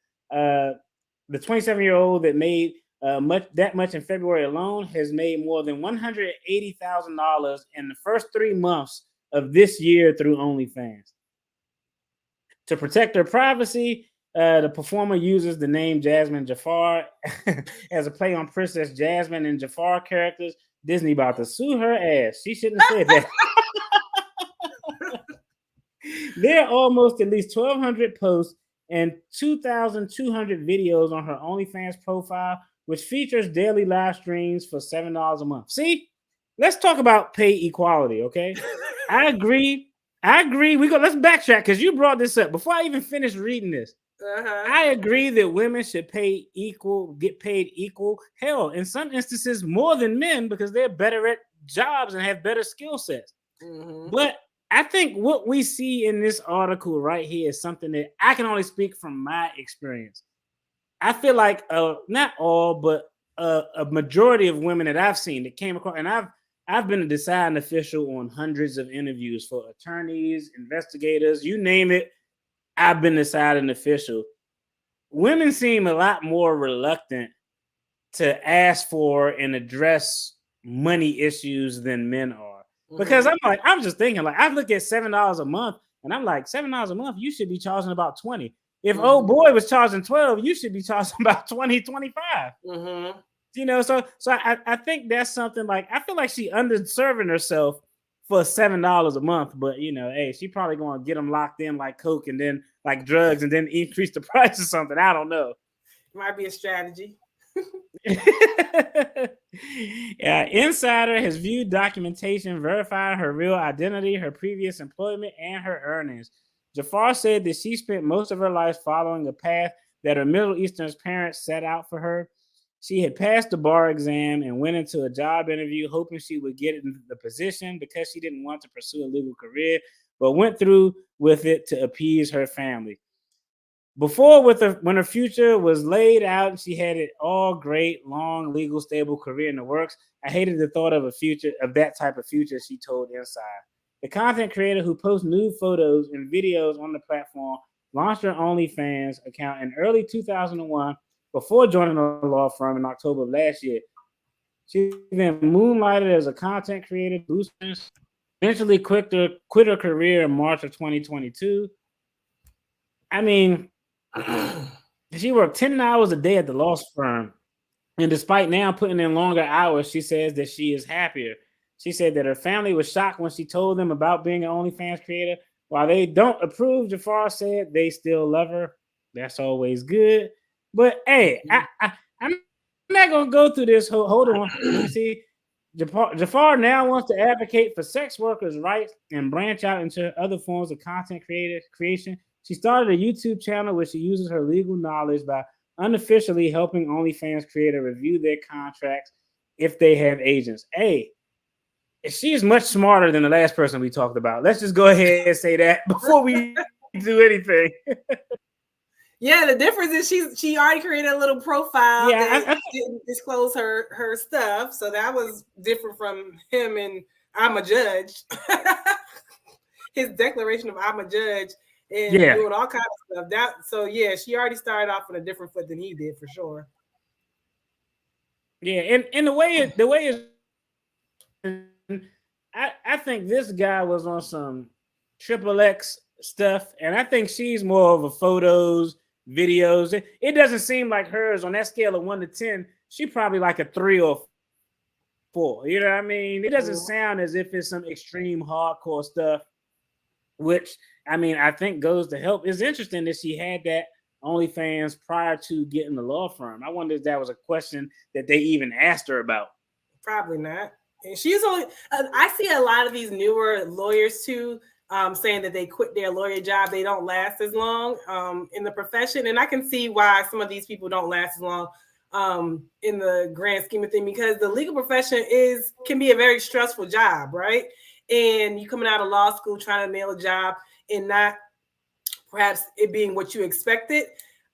that made that much in February alone has made more than $180,000 in the first 3 months of this year through OnlyFans. To protect her privacy, the performer uses the name Jazmen Jafar as a play on Princess Jasmine and Jafar characters. Disney about to sue her ass. She shouldn't have said that. There are almost at least 1,200 posts and 2,200 videos on her OnlyFans profile, which features daily live streams for $7 a month. See, let's talk about pay equality, okay? I agree. Let's backtrack because you brought this up before I even finished reading this. I agree that women should get paid equal. Hell, in some instances, more than men because they're better at jobs and have better skill sets. Mm-hmm. But I think what we see in this article right here is something that I can only speak from my experience. I feel like not all, but a majority of women that I've seen that came across, and I've been a deciding official on hundreds of interviews for attorneys, investigators, you name it. I've been deciding official. Women seem a lot more reluctant to ask for and address money issues than men are. Because I'm just thinking, like, I look at $7 a month and I'm like, $7 a month, you should be charging about 20. If old boy was charging 12, you should be charging about 20, 25. Mm-hmm. You know, so I think that's something like, I feel like she underserving herself for $7 a month, but you know, hey, she probably gonna get them locked in like coke and then like drugs and then increase the price or something. I don't know. Might be a strategy. Yeah, Insider has viewed documentation verifying her real identity, her previous employment, and her earnings. Jafar said that she spent most of her life following a path that her Middle Eastern parents set out for her. She had passed the bar exam and went into a job interview hoping she would get into the position because she didn't want to pursue a legal career, but went through with it to appease her family. Before, when her future was laid out and she had it all great, long, legal, stable career in the works, I hated the thought of that type of future, she told Inside. The content creator who posts nude photos and videos on the platform launched her OnlyFans account in early 2001 before joining a law firm in October of last year. She then moonlighted as a content creator, eventually quit her career in March of 2022. I mean, she worked 10 hours a day at the law firm. And despite now putting in longer hours, she says that she is happier. She said that her family was shocked when she told them about being an OnlyFans creator. While they don't approve, Jafar said they still love her. That's always good. But hey, I'm not gonna go through this. Hold on. Let me see. Jafar now wants to advocate for sex workers' rights and branch out into other forms of content creation. She started a YouTube channel where she uses her legal knowledge by unofficially helping OnlyFans creator review their contracts if they have agents. Hey, she is much smarter than the last person we talked about. Let's just go ahead and say that before we do anything. Yeah, the difference is she already created a little profile. Yeah, that didn't disclose her stuff, so that was different from him and I'm a judge. His declaration of I'm a judge and doing all kinds of stuff. So she already started off on a different foot than he did for sure. Yeah, and the way I think this guy was on some XXX stuff, and I think she's more of a photos, videos. It doesn't seem like hers on that scale of 1 to 10. She probably like a 3 or 4. You know what I mean? It doesn't sound as if it's some extreme hardcore stuff, which I mean I think goes to help. It's interesting that she had that OnlyFans prior to getting the law firm. I wonder if that was a question that they even asked her about. Probably not. And she's only. I see a lot of these newer lawyers too. Saying that they quit their lawyer job, they don't last as long in the profession. And I can see why some of these people don't last as long in the grand scheme of things, because the legal profession can be a very stressful job, right? And you coming out of law school trying to nail a job and not perhaps it being what you expected,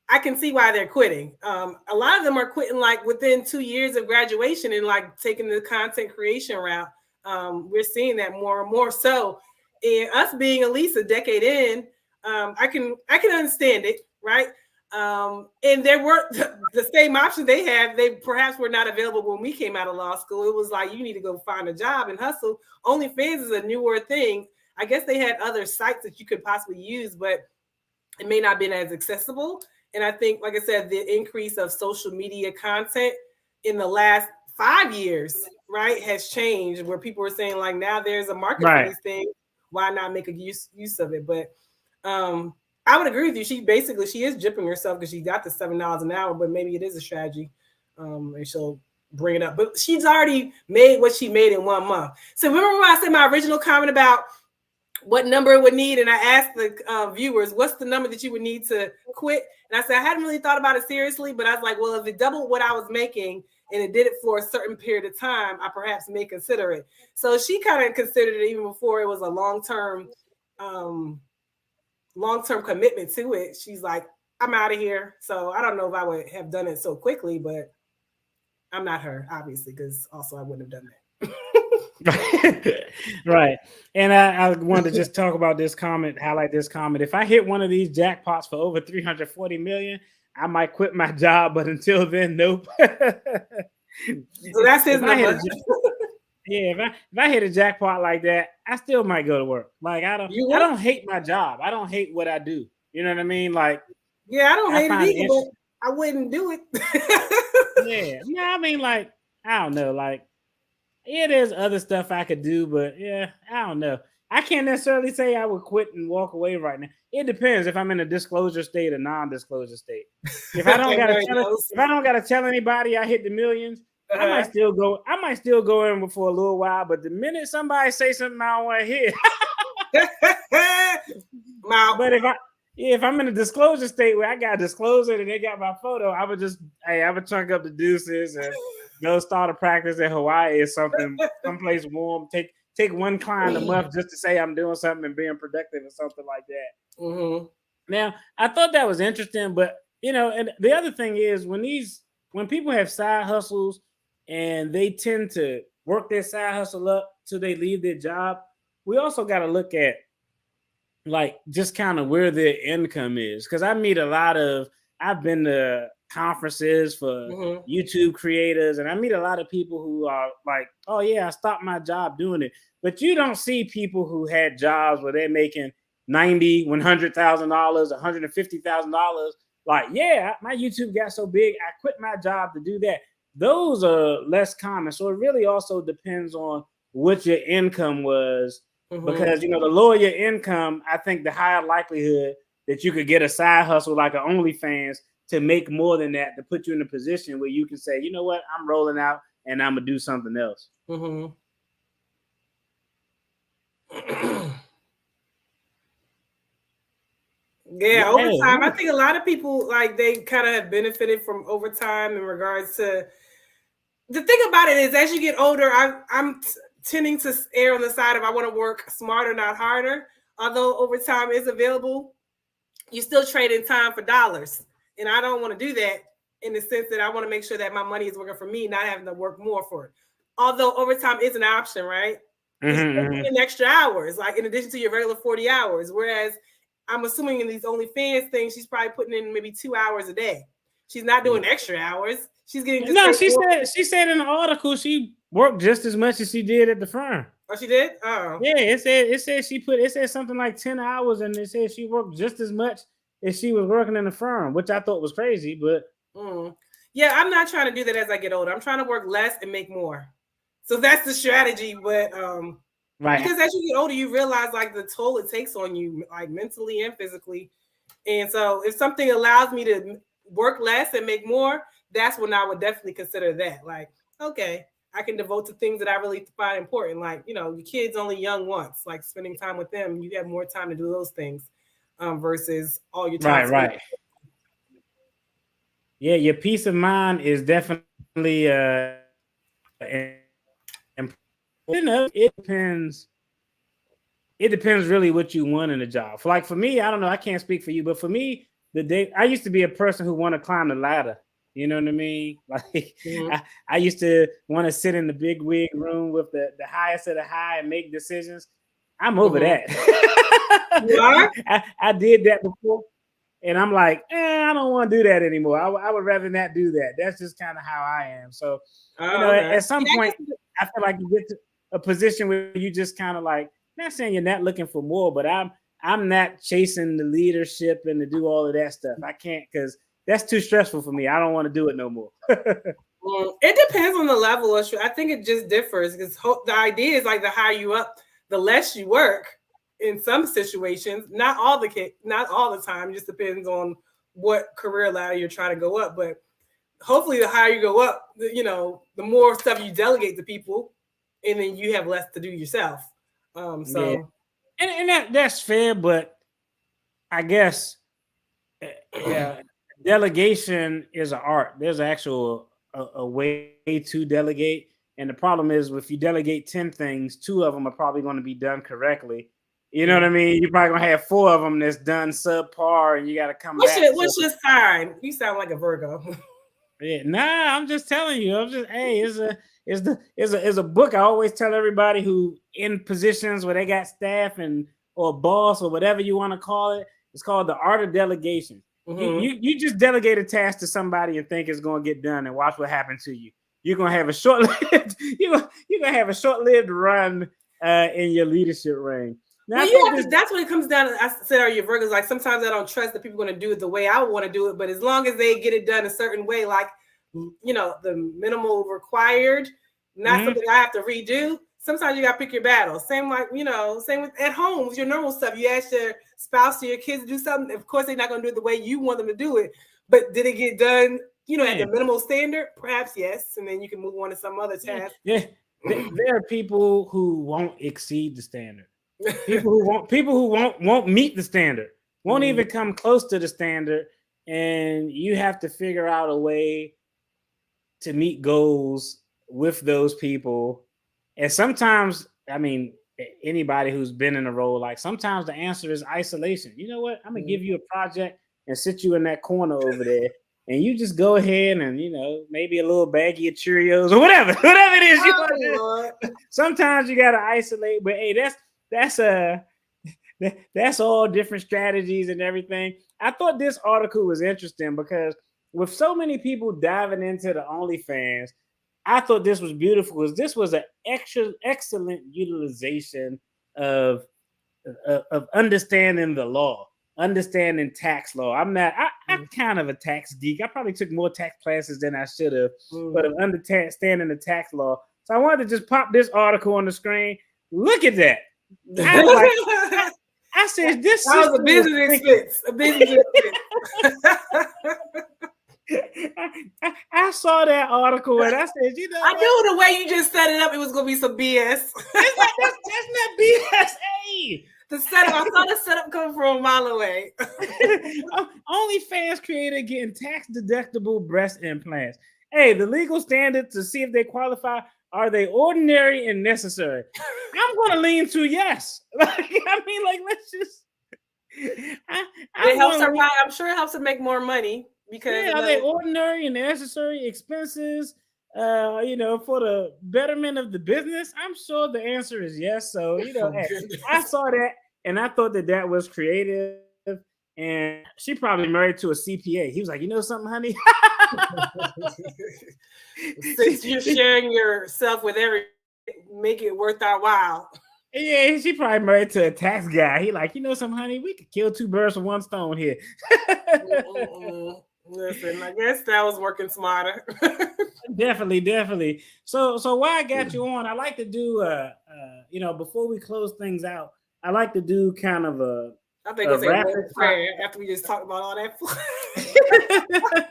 I can see why they're quitting. A lot of them are quitting like within 2 years of graduation and like taking the content creation route. We're seeing that more and more so. And us being at least a decade in, I can understand it, right? And there were the same options they had. They perhaps were not available when we came out of law school. It was like you need to go find a job and hustle. OnlyFans is a newer thing. I guess they had other sites that you could possibly use, but it may not have been as accessible. And I think, like I said, the increase of social media content in the last 5 years, right, has changed, where people are saying like now there's a market for these things. Why not make a use of it? But I would agree with you. She is gypping herself because she got the $7 an hour, but maybe it is a strategy, and she'll bring it up. But she's already made what she made in 1 month. So remember when I said my original comment about what number it would need, and I asked the viewers, what's the number that you would need to quit? And I said I hadn't really thought about it seriously, but I was like, well, if it doubled what I was making and it did it for a certain period of time, I perhaps may consider it. So she kind of considered it even before it was a long-term commitment to it. She's like, I'm out of here. So I don't know if I would have done it so quickly, but I'm not her, obviously, because also I wouldn't have done that. Right. And I wanted to just talk about this comment, highlight this comment. If I hit one of these jackpots for over 340 million, I might quit my job, but until then, nope. So that's his number. If I hit a jackpot like that, I still might go to work. Like I don't hate my job. I don't hate what I do. You know what I mean? Like, yeah, I don't hate it either, but I wouldn't do it. Yeah. I mean, like, I don't know. Like, yeah, there's other stuff I could do, but yeah, I don't know. I can't necessarily say I would quit and walk away right now. It depends if I'm in a disclosure state or non-disclosure state. If I don't gotta tell anybody I hit the millions, I might still go. I might still go in for a little while. But the minute somebody say something I don't want to hear, but if I'm in a disclosure state where I got to disclose it and they got my photo, I would chunk up the deuces and go start a practice in Hawaii or something, someplace warm. Take one client a month just to say I'm doing something and being productive or something like that. Mm-hmm. Now, I thought that was interesting, but and the other thing is when people have side hustles and they tend to work their side hustle up till they leave their job, we also got to look at like just kind of where their income is. Because I've been to conferences for YouTube creators, and I meet a lot of people who are like, oh yeah, I stopped my job doing it. But you don't see people who had jobs where they're making $90,000, $100,000, $150,000. Like, yeah, my YouTube got so big, I quit my job to do that. Those are less common. So it really also depends on what your income was, Mhm. because the lower your income, I think the higher likelihood that you could get a side hustle like an OnlyFans to make more than that, to put you in a position where you can say, you know what, I'm rolling out and I'm gonna do something else. Mhm. Yeah, overtime. I think a lot of people like they kind of have benefited from overtime in regards to the thing about it is as you get older, I'm tending to err on the side of I want to work smarter, not harder. Although overtime is available, you still trade in time for dollars. And I don't want to do that in the sense that I want to make sure that my money is working for me, not having to work more for it. Although overtime is an option, right? It's in extra hours, like in addition to your regular 40 hours. Whereas I'm assuming in these OnlyFans things, she's probably putting in maybe 2 hours a day. She's not doing extra hours. She's getting just no. She said in the article she worked just as much as she did at the firm. Oh, she did. Oh, yeah. It said something like 10 hours, and it said she worked just as much as she was working in the firm, which I thought was crazy. But yeah, I'm not trying to do that as I get older. I'm trying to work less and make more. So that's the strategy. But right, because as you get older, you realize like the toll it takes on you, like mentally and physically. And so if something allows me to work less and make more, that's when I would definitely consider that. Like, okay, I can devote to things that I really find important. Like, your kids only young once, like spending time with them. You have more time to do those things versus all your time. Right. Yeah, your peace of mind is definitely important. It depends really what you want in a job. For me, I don't know, I can't speak for you, but for me, I used to be a person who wanted to climb the ladder. You know what I mean? Like I used to want to sit in the big wig room with the highest of the high and make decisions. I'm over that. I did that before. And I'm like, I don't want to do that anymore. I would rather not do that. That's just kind of how I am. So, at some point, I feel like you get to a position where you just kind of like, not saying you're not looking for more, but I'm not chasing the leadership and to do all of that stuff. I can't, because that's too stressful for me. I don't want to do it no more. It depends on the level of. I think it just differs because the idea is like the higher you up, the less you work. In some situations, not all the time. It just depends on what career ladder you're trying to go up. But hopefully, the higher you go up, the more stuff you delegate to people, and then you have less to do yourself. Yeah. And that's fair, but I guess delegation is an art. There's actual a way to delegate, and the problem is if you delegate 10 things, 2 of them are probably going to be done correctly. You know what I mean? You're probably gonna have 4 of them that's done subpar, and you got to come back. What's your sign? You sound like a Virgo. Yeah, nah, I'm just telling you. It's a book I always tell everybody who in positions where they got staff or boss or whatever you want to call it. It's called The Art of Delegation. You just delegate a task to somebody and think it's gonna get done, and watch what happens to you. You're gonna have a short-lived run in your leadership reign. Now, that's what it comes down to. I said, are you Virgos? Like sometimes I don't trust that people are going to do it the way I want to do it, but as long as they get it done a certain way, like the minimal required, not something I have to redo. Sometimes you got to pick your battles. Same with at home with your normal stuff. You ask your spouse or your kids to do something. Of course, they're not going to do it the way you want them to do it. But did it get done? At the minimal standard? Perhaps yes, and then you can move on to some other task. Yeah, there are people who won't exceed the standard. People who won't meet the standard, won't even come close to the standard, and you have to figure out a way to meet goals with those people. And sometimes, I mean, anybody who's been in a role, like sometimes the answer is isolation. You know what? I'm gonna give you a project and sit you in that corner over there, and you just go ahead and maybe a little baggie of Cheerios or whatever it is you want to do. Sometimes you gotta isolate, but hey, that's all different strategies and everything. I thought this article was interesting because with so many people diving into the OnlyFans, I thought this was beautiful because this was an excellent utilization of understanding the law, understanding tax law. I'm kind of a tax geek. I probably took more tax classes than I should have, but of understanding the tax law. So I wanted to just pop this article on the screen. Look at that. I was like, I said, this that was a business expense. A business expense. I saw that article and I said, you know, I knew the way you just set it up, it was gonna be some BS. that's not BS. Hey, the setup, I saw the setup come from a mile away. OnlyFans creator getting tax deductible breast implants. Hey, the legal standard to see if they qualify, are they ordinary and necessary? I'm gonna lean to yes. Let's just. It helps her. I'm sure it helps her make more money because are they ordinary and necessary expenses? For the betterment of the business. I'm sure the answer is yes. So I saw that and I thought that was creative. And she probably married to a CPA. He was like, you know something, honey? Since you're sharing yourself with everyone, make it worth our while. Yeah, she probably married to a tax guy. He like, you know something, honey? We could kill two birds with one stone here. Listen, I guess that was working smarter. Definitely. So why I got you on, I like to do before we close things out, I like to do kind of I think it's a word of prayer after we just talked about all that. We're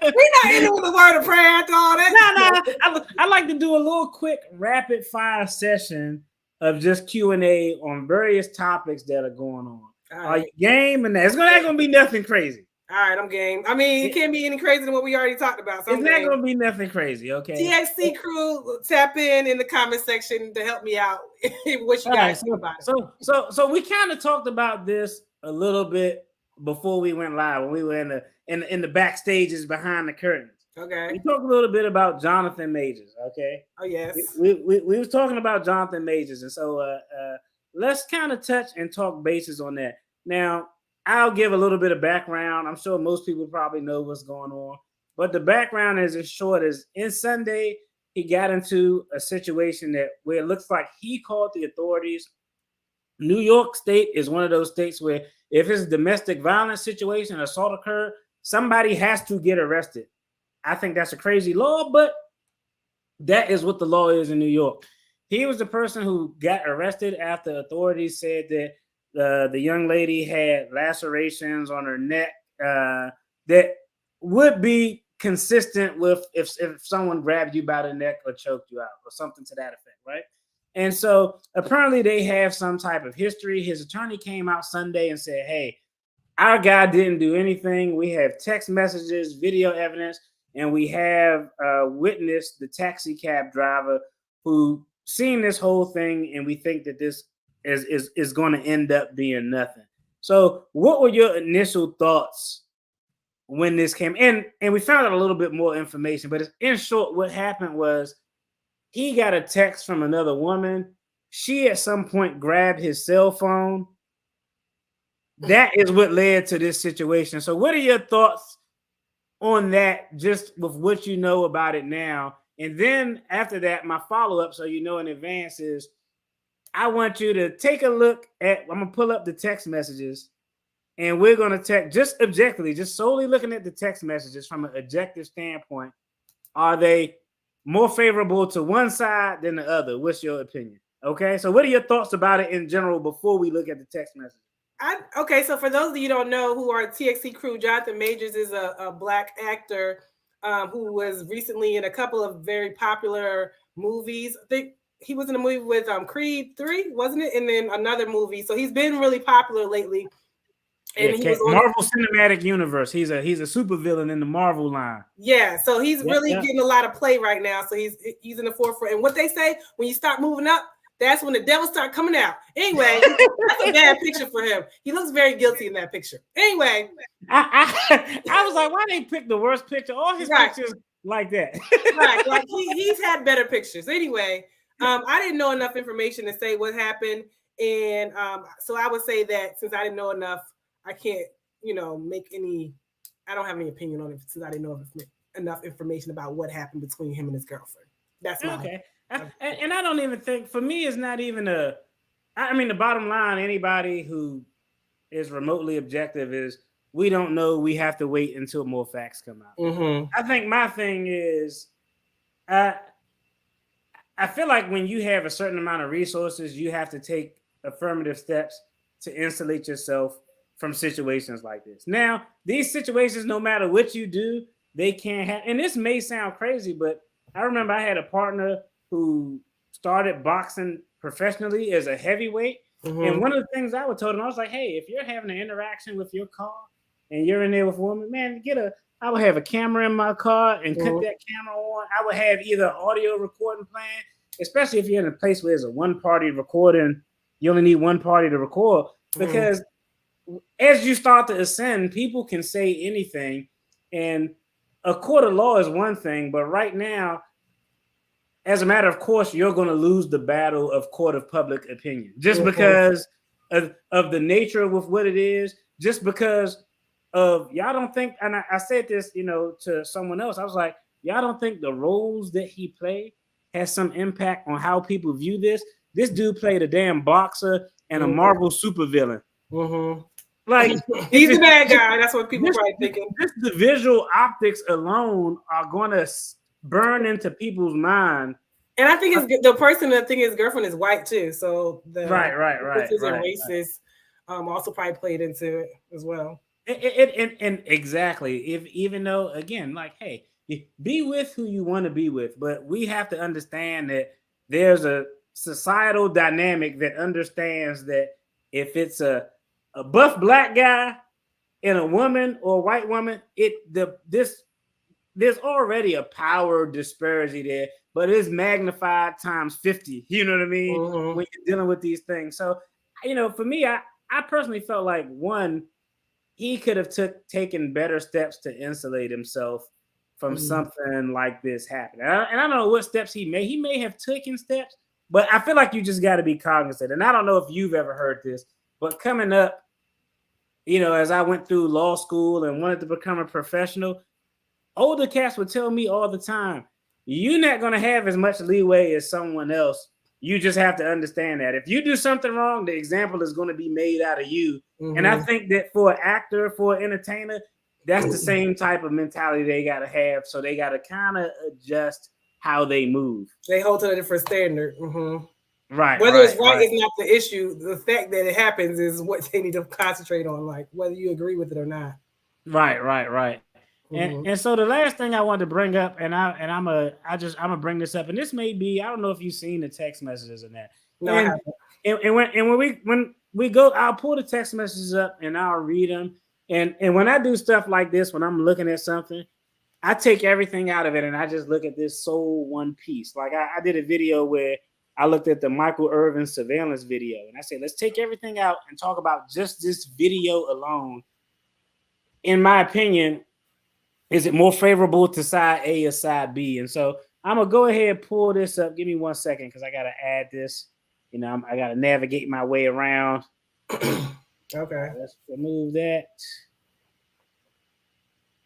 not ending with a word of prayer after all that. No. I like to do a little quick rapid fire session of just Q&A on various topics that are going on. Are you game? And it's not going to be nothing crazy. All right, I'm game. I mean, it can't be any crazier than what we already talked about. So it's not going to be nothing crazy, okay? TXC crew, tap in the comment section to help me out. What you guys think about it? So we kind of talked about this a little bit before we went live when we were in the backstages behind the curtains. Okay. We talked a little bit about Jonathan Majors. Okay. Oh yes. We was talking about Jonathan Majors, and so let's kind of touch and talk bases on that. Now, I'll give a little bit of background. I'm sure most people probably know what's going on, but the background is as short as in Sunday he got into a situation where it looks like he called the authorities. New York State is one of those states where if it's a domestic violence situation, assault occurred, somebody has to get arrested. I think that's a crazy law, but that is what the law is in New York. He was the person who got arrested after authorities said that the young lady had lacerations on her neck that would be consistent with if someone grabbed you by the neck or choked you out or something to that effect, right? And so apparently they have some type of history. His attorney came out Sunday and said, hey, our guy didn't do anything. We have text messages, video evidence, and we have witnessed the taxi cab driver who seen this whole thing, and we think that this is going to end up being nothing. So what were your initial thoughts when this came in? And we found out a little bit more information, but in short, what happened was he got a text from another woman. She at some point grabbed his cell phone. That is what led to this situation. So what are your thoughts on that, just with what you know about it now? And then after that, my follow-up, so you know in advance, is I want you to take a look at, I'm going to pull up the text messages, and we're going to text just objectively, just solely looking at the text messages from an objective standpoint. Are they more favorable to one side than the other? What's your opinion? Okay, so what are your thoughts about it in general before we look at the text messages? Okay, so for those of you who don't know who our TXC crew, Jonathan Majors is a Black actor who was recently in a couple of very popular movies. I think he was in a movie with Creed 3, wasn't it? And then another movie. So he's been really popular lately. And he was on Marvel Cinematic Universe. He's a supervillain in the Marvel line. Yeah, so he's really getting a lot of play right now. So he's in the forefront. And what they say, when you start moving up, that's when the devil start coming out. Anyway, that's a bad picture for him. He looks very guilty in that picture. Anyway, I was like, why they pick the worst picture? All his pictures like that. Right, like he's had better pictures. Anyway, I didn't know enough information to say what happened, and so I would say that since I didn't know enough, I can't, make any. I don't have any opinion on it since I didn't know enough information about what happened between him and his girlfriend. That's my okay. And I don't even think, for me, it's not even the bottom line, anybody who is remotely objective is, we don't know. We have to wait until more facts come out. Mm-hmm. I think my thing is, I I feel like when you have a certain amount of resources, you have to take affirmative steps to insulate yourself from situations like this. Now, these situations, no matter what you do, they can't have. And this may sound crazy, but I remember I had a partner who started boxing professionally as a heavyweight. And one of the things I would tell him, I was like, hey, if you're having an interaction with your car and you're in there with a woman, man, I would have a camera in my car and cut that camera on. I would have either audio recording playing, especially if you're in a place where there's a one-party recording. You only need one party to record, because as you start to ascend, people can say anything. And a court of law is one thing, but right now, as a matter of course, you're going to lose the battle of court of public opinion just because of the nature of what it is, just because of y'all don't think, and I said this, to someone else. I was like, y'all don't think the roles that he played has some impact on how people view this? This dude played a damn boxer and a Marvel supervillain. Like, he's the bad guy. That's what people probably thinking. Just the visual optics alone are going to burn into people's mind. And I think the person that think his girlfriend is white too. So the racist also probably played into it as well. And exactly. Even though, again, like, hey, be with who you want to be with, but we have to understand that there's a societal dynamic that understands that if it's a buff black guy and a woman or a white woman, there's already a power disparity there, but it's magnified times 50. You know what I mean? When you're dealing with these things. So, for me, I personally felt like, one, he could have taken better steps to insulate himself from something like this happening. And I don't know what steps he may. He may have taken steps, but I feel like you just got to be cognizant. And I don't know if you've ever heard this, but coming up, as I went through law school and wanted to become a professional, older cats would tell me all the time, you're not going to have as much leeway as someone else. You just have to understand that if you do something wrong, the example is going to be made out of you. And I think that for an actor, for an entertainer, that's the same type of mentality they got to have. So they got to kind of adjust how they move. They hold to a different standard. Right. Whether it's right is not the issue. The fact that it happens is what they need to concentrate on, like whether you agree with it or not. Right. And so the last thing I wanted to bring up, and I'm gonna bring this up, and this may be, I don't know if you've seen the text messages in that. No, I haven't. when we go, I'll pull the text messages up and I'll read them. And when I do stuff like this, when I'm looking at something, I take everything out of it and I just look at this sole one piece. Like I did a video where I looked at the Michael Irvin surveillance video and I said, let's take everything out and talk about just this video alone. In my opinion, is it more favorable to side A or side B? And so I'm going to go ahead and pull this up. Give me 1 second because I got to add this. I got to navigate my way around. Okay. Let's remove that.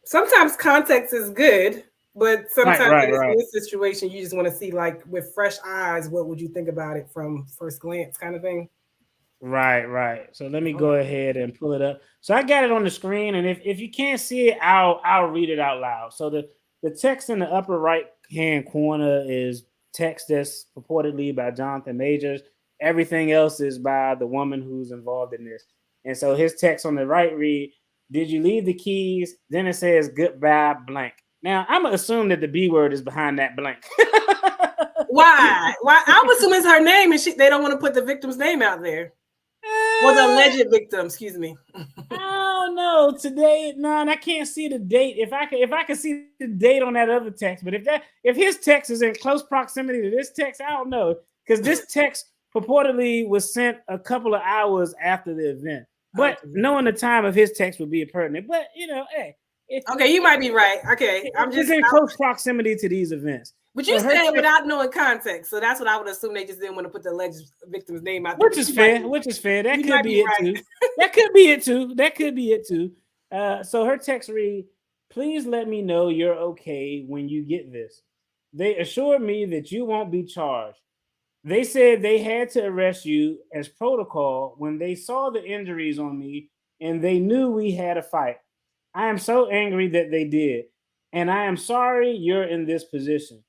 Sometimes context is good, but sometimes in this situation, you just want to see, like, with fresh eyes, what would you think about it from first glance kind of thing? Right. So let me go ahead and pull it up. So I got it on the screen, and if you can't see it, I'll read it out loud. So the text in the upper right hand corner is text that's purportedly by Jonathan Majors. Everything else is by the woman who's involved in this. And so his text on the right read, did you leave the keys? Then it says goodbye blank. Now I'm gonna assume that the B word is behind that blank. Why? I'm assuming it's her name, and they don't want to put the victim's name out there. Or the alleged victim, excuse me. Oh no, today, and I can't see the date. If I could see the date on that other text, but if his text is in close proximity to this text, I don't know, because this text purportedly was sent a couple of hours after the event. But knowing the time of his text would be pertinent. But hey, okay, you might be right. Okay, I'm just in close proximity to these events. But you said without knowing context, so that's what I would assume. They just didn't want to put the alleged victim's name out there. Which is fair. That could be it too. That could be it too. So her text read, please let me know you're okay when you get this. They assured me that you won't be charged. They said they had to arrest you as protocol when they saw the injuries on me and they knew we had a fight. I am so angry that they did. And I am sorry you're in this position.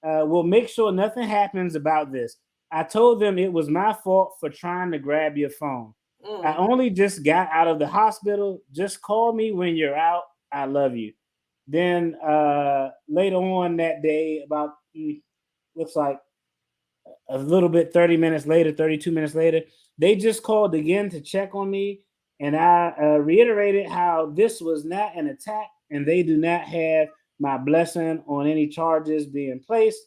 We'll make sure nothing happens about this. I told them it was my fault for trying to grab your phone. I only just got out of the hospital. Just call me when you're out. I love you. Then later on that day, about looks like a little bit 30 minutes later, 32 minutes later, they just called again to check on me. And I reiterated how this was not an attack and they do not have my blessing on any charges being placed.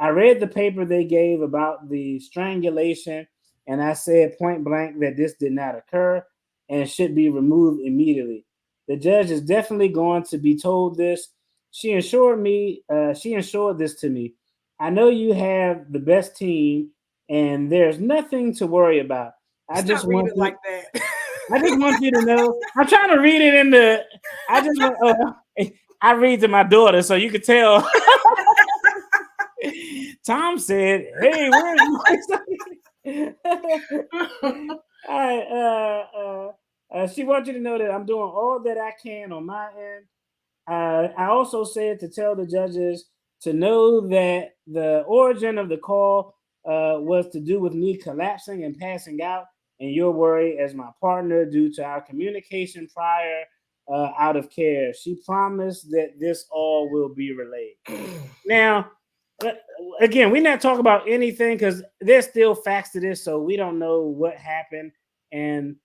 I read the paper they gave about the strangulation, and I said point blank that this did not occur and should be removed immediately. The judge is definitely going to be told this. She ensured this to me. I know you have the best team, and there's nothing to worry about. I just Stop reading want it you. like that. I just want you to know. I'm trying to read it in the. I just want. I read to my daughter, so you could tell. Tom said, "Hey, where is my?" All right. She wants you to know that I'm doing all that I can on my end. I also said to tell the judges to know that the origin of the call was to do with me collapsing and passing out, and your worry as my partner due to our communication prior out of care. She promised that this all will be relayed. Now, again, we're not talking about anything because there's still facts to this, so we don't know what happened. And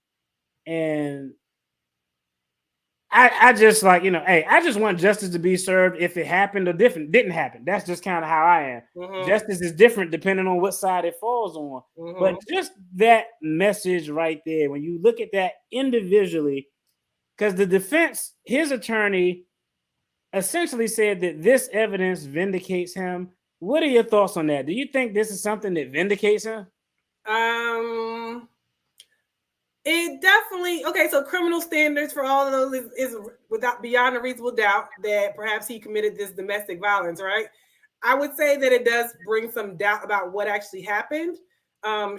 I just like, hey, I just want justice to be served if it happened or didn't happen. That's just kind of how I am. Mm-hmm. Justice is different depending on what side it falls on. Mm-hmm. But just that message right there, when you look at that individually, because the defense, his attorney essentially said that this evidence vindicates him. What are your thoughts on that? Do you think this is something that vindicates him? It definitely so criminal standards for all of those is without beyond a reasonable doubt that perhaps he committed this domestic violence, right? I would say that it does bring some doubt about what actually happened.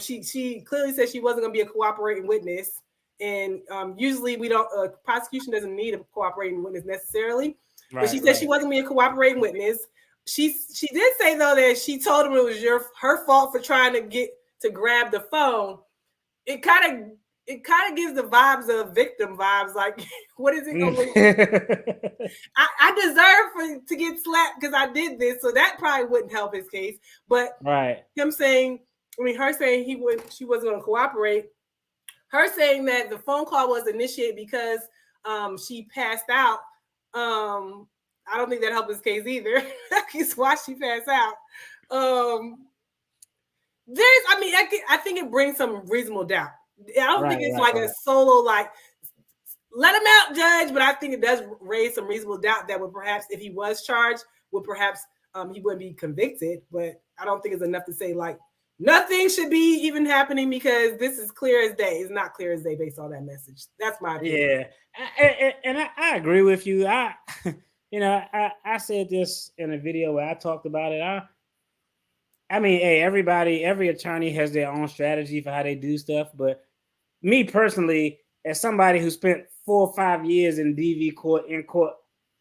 She clearly said she wasn't going to be a cooperating witness, and usually we don't prosecution doesn't need a cooperating witness necessarily. Right, but she said she wasn't going to be a cooperating witness. She did say though that she told him it was her fault for trying to grab the phone. It kind of gives the vibes of victim vibes. Like, what is it? I deserve to get slapped because I did this, so that probably wouldn't help his case. But her saying she wasn't going to cooperate. Her saying that the phone call was initiated because she passed out. I don't think that helped his case either. That's why she passed out. I think it brings some reasonable doubt. I don't think it's a solo, let him out, judge, but I think it does raise some reasonable doubt that would perhaps, if he was charged, he wouldn't be convicted. But I don't think it's enough to say nothing should be even happening because this is clear as day. It's not clear as day based on that message. That's my opinion. Yeah, and I agree with you. I said this in a video where I talked about it. I mean, hey, every attorney has their own strategy for how they do stuff. But me personally, as somebody who spent 4 or 5 years in DV court,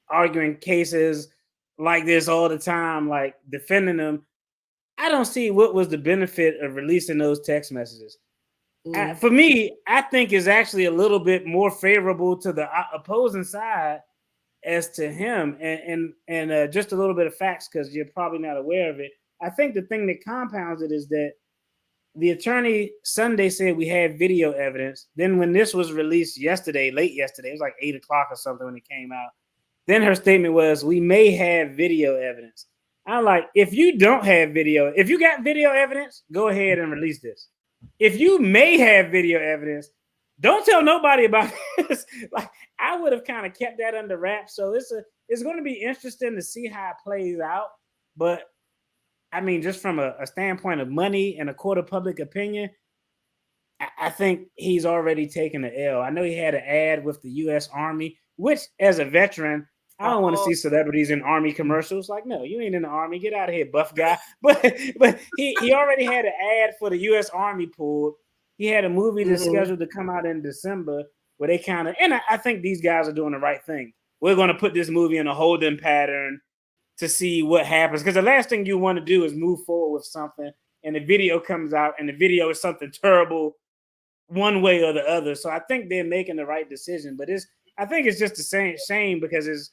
arguing cases like this all the time, like defending them, I don't see what was the benefit of releasing those text messages. For me, I think it's actually a little bit more favorable to the opposing side as to him. And just a little bit of facts, because you're probably not aware of it. I think the thing that compounds it is that the attorney Sunday said we had video evidence. Then when this was released late yesterday, it was like 8:00 or something when it came out. Then her statement was, we may have video evidence. I'm like, if you don't have video, if you got video evidence, go ahead and release this. If you may have video evidence, don't tell nobody about this. I would have kind of kept that under wraps. So it's going to be interesting to see how it plays out. But I mean, just from a standpoint of money and a court of public opinion, I think he's already taken the L. I know he had an ad with the U.S. Army, which as a veteran, I don't want to see celebrities in Army commercials. No, you ain't in the Army. Get out of here, buff guy. But he already had an ad for the U.S. Army pool. He had a movie that's scheduled to come out in December where they and I think these guys are doing the right thing. We're going to put this movie in a holding pattern to see what happens. Because the last thing you want to do is move forward with something and the video comes out and the video is something terrible one way or the other. So I think they're making the right decision. But I think it's just the same shame because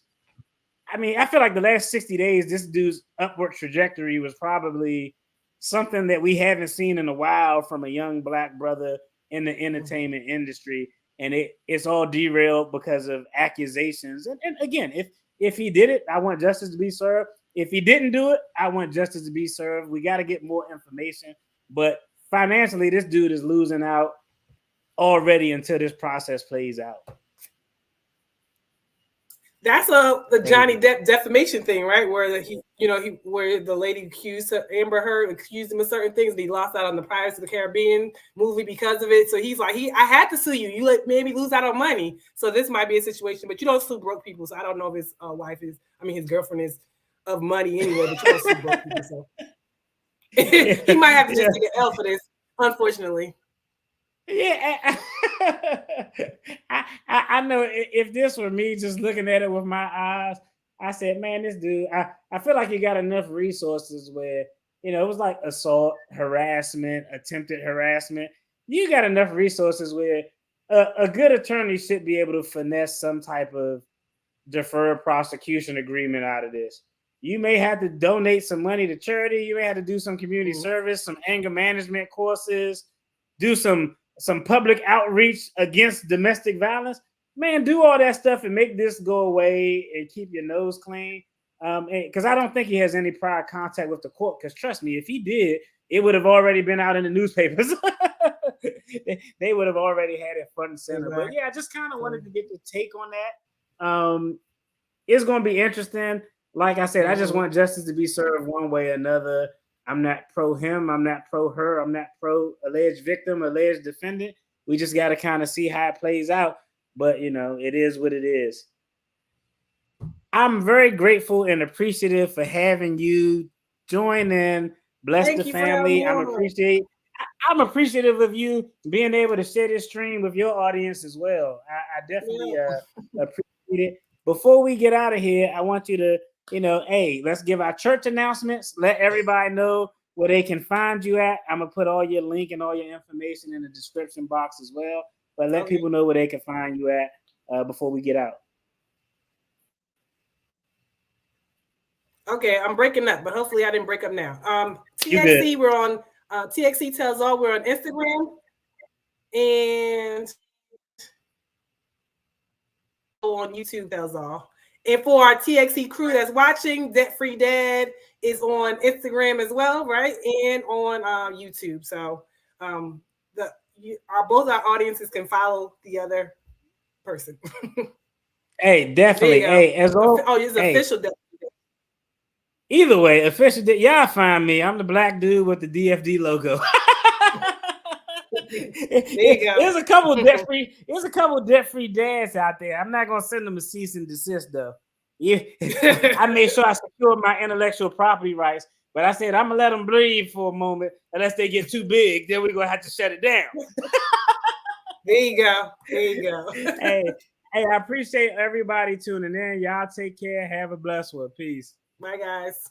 I feel like the last 60 days, this dude's upward trajectory was probably something that we haven't seen in a while from a young Black brother in the entertainment industry. And it's all derailed because of accusations. And again, if he did it, I want justice to be served. If he didn't do it, I want justice to be served. We got to get more information. But financially, this dude is losing out already until this process plays out. That's the Johnny Depp defamation thing, right? Where where the lady accused Amber Heard accused him of certain things, and he lost out on the Pirates of the Caribbean movie because of it. So he's like, I had to sue you. You made me lose out on money. So this might be a situation, but you don't sue broke people. So I don't know if his wife is. His girlfriend is of money anyway, but you don't sue broke people. So he might have to just take an L for this, unfortunately. Yeah, I know if this were me just looking at it with my eyes, I said, man, this dude, I feel like he got enough resources where, it was like assault, harassment, attempted harassment. You got enough resources where a good attorney should be able to finesse some type of deferred prosecution agreement out of this. You may have to donate some money to charity. You may have to do some community service, some anger management courses, do some public outreach against domestic violence. Man, do all that stuff and make this go away and keep your nose clean. Because I don't think he has any prior contact with the court. Because trust me, if he did, it would have already been out in the newspapers. They would have already had it front and center. Exactly. But yeah, I just kind of wanted to get your take on that. It's going to be interesting. Like I said, I just want justice to be served one way or another. I'm not pro him. I'm not pro her. I'm not pro alleged victim, alleged defendant. We just got to kind of see how it plays out. But, it is what it is. I'm very grateful and appreciative for having you join in. Bless the family. I'm appreciative of you being able to share this stream with your audience as well. I definitely appreciate it. Before we get out of here, I want you to, hey, let's give our church announcements. Let everybody know where they can find you at. I'm going to put all your link and all your information in the description box as well. But let people know where they can find you at before we get out. Okay, I'm breaking up, but hopefully I didn't break up now. TXC, we're on TXC Tells All. We're on Instagram and on YouTube Tells All. And for our TXC crew that's watching, Debt Free Dad is on Instagram as well, right? And on YouTube. So both our audiences can follow the other person. Hey, definitely. Hey, as always. Oh, it's official. Either way, official. Y'all find me. I'm the black dude with the DFD logo. There's a couple of debt-free dads out there. I'm not gonna send them a cease and desist though. Yeah, I made sure I secured my intellectual property rights, but I said I'm gonna let them breathe for a moment unless they get too big. Then we're gonna have to shut it down. There you go. Hey, I appreciate everybody tuning in. Y'all take care. Have a blessed one. Peace. Bye, guys.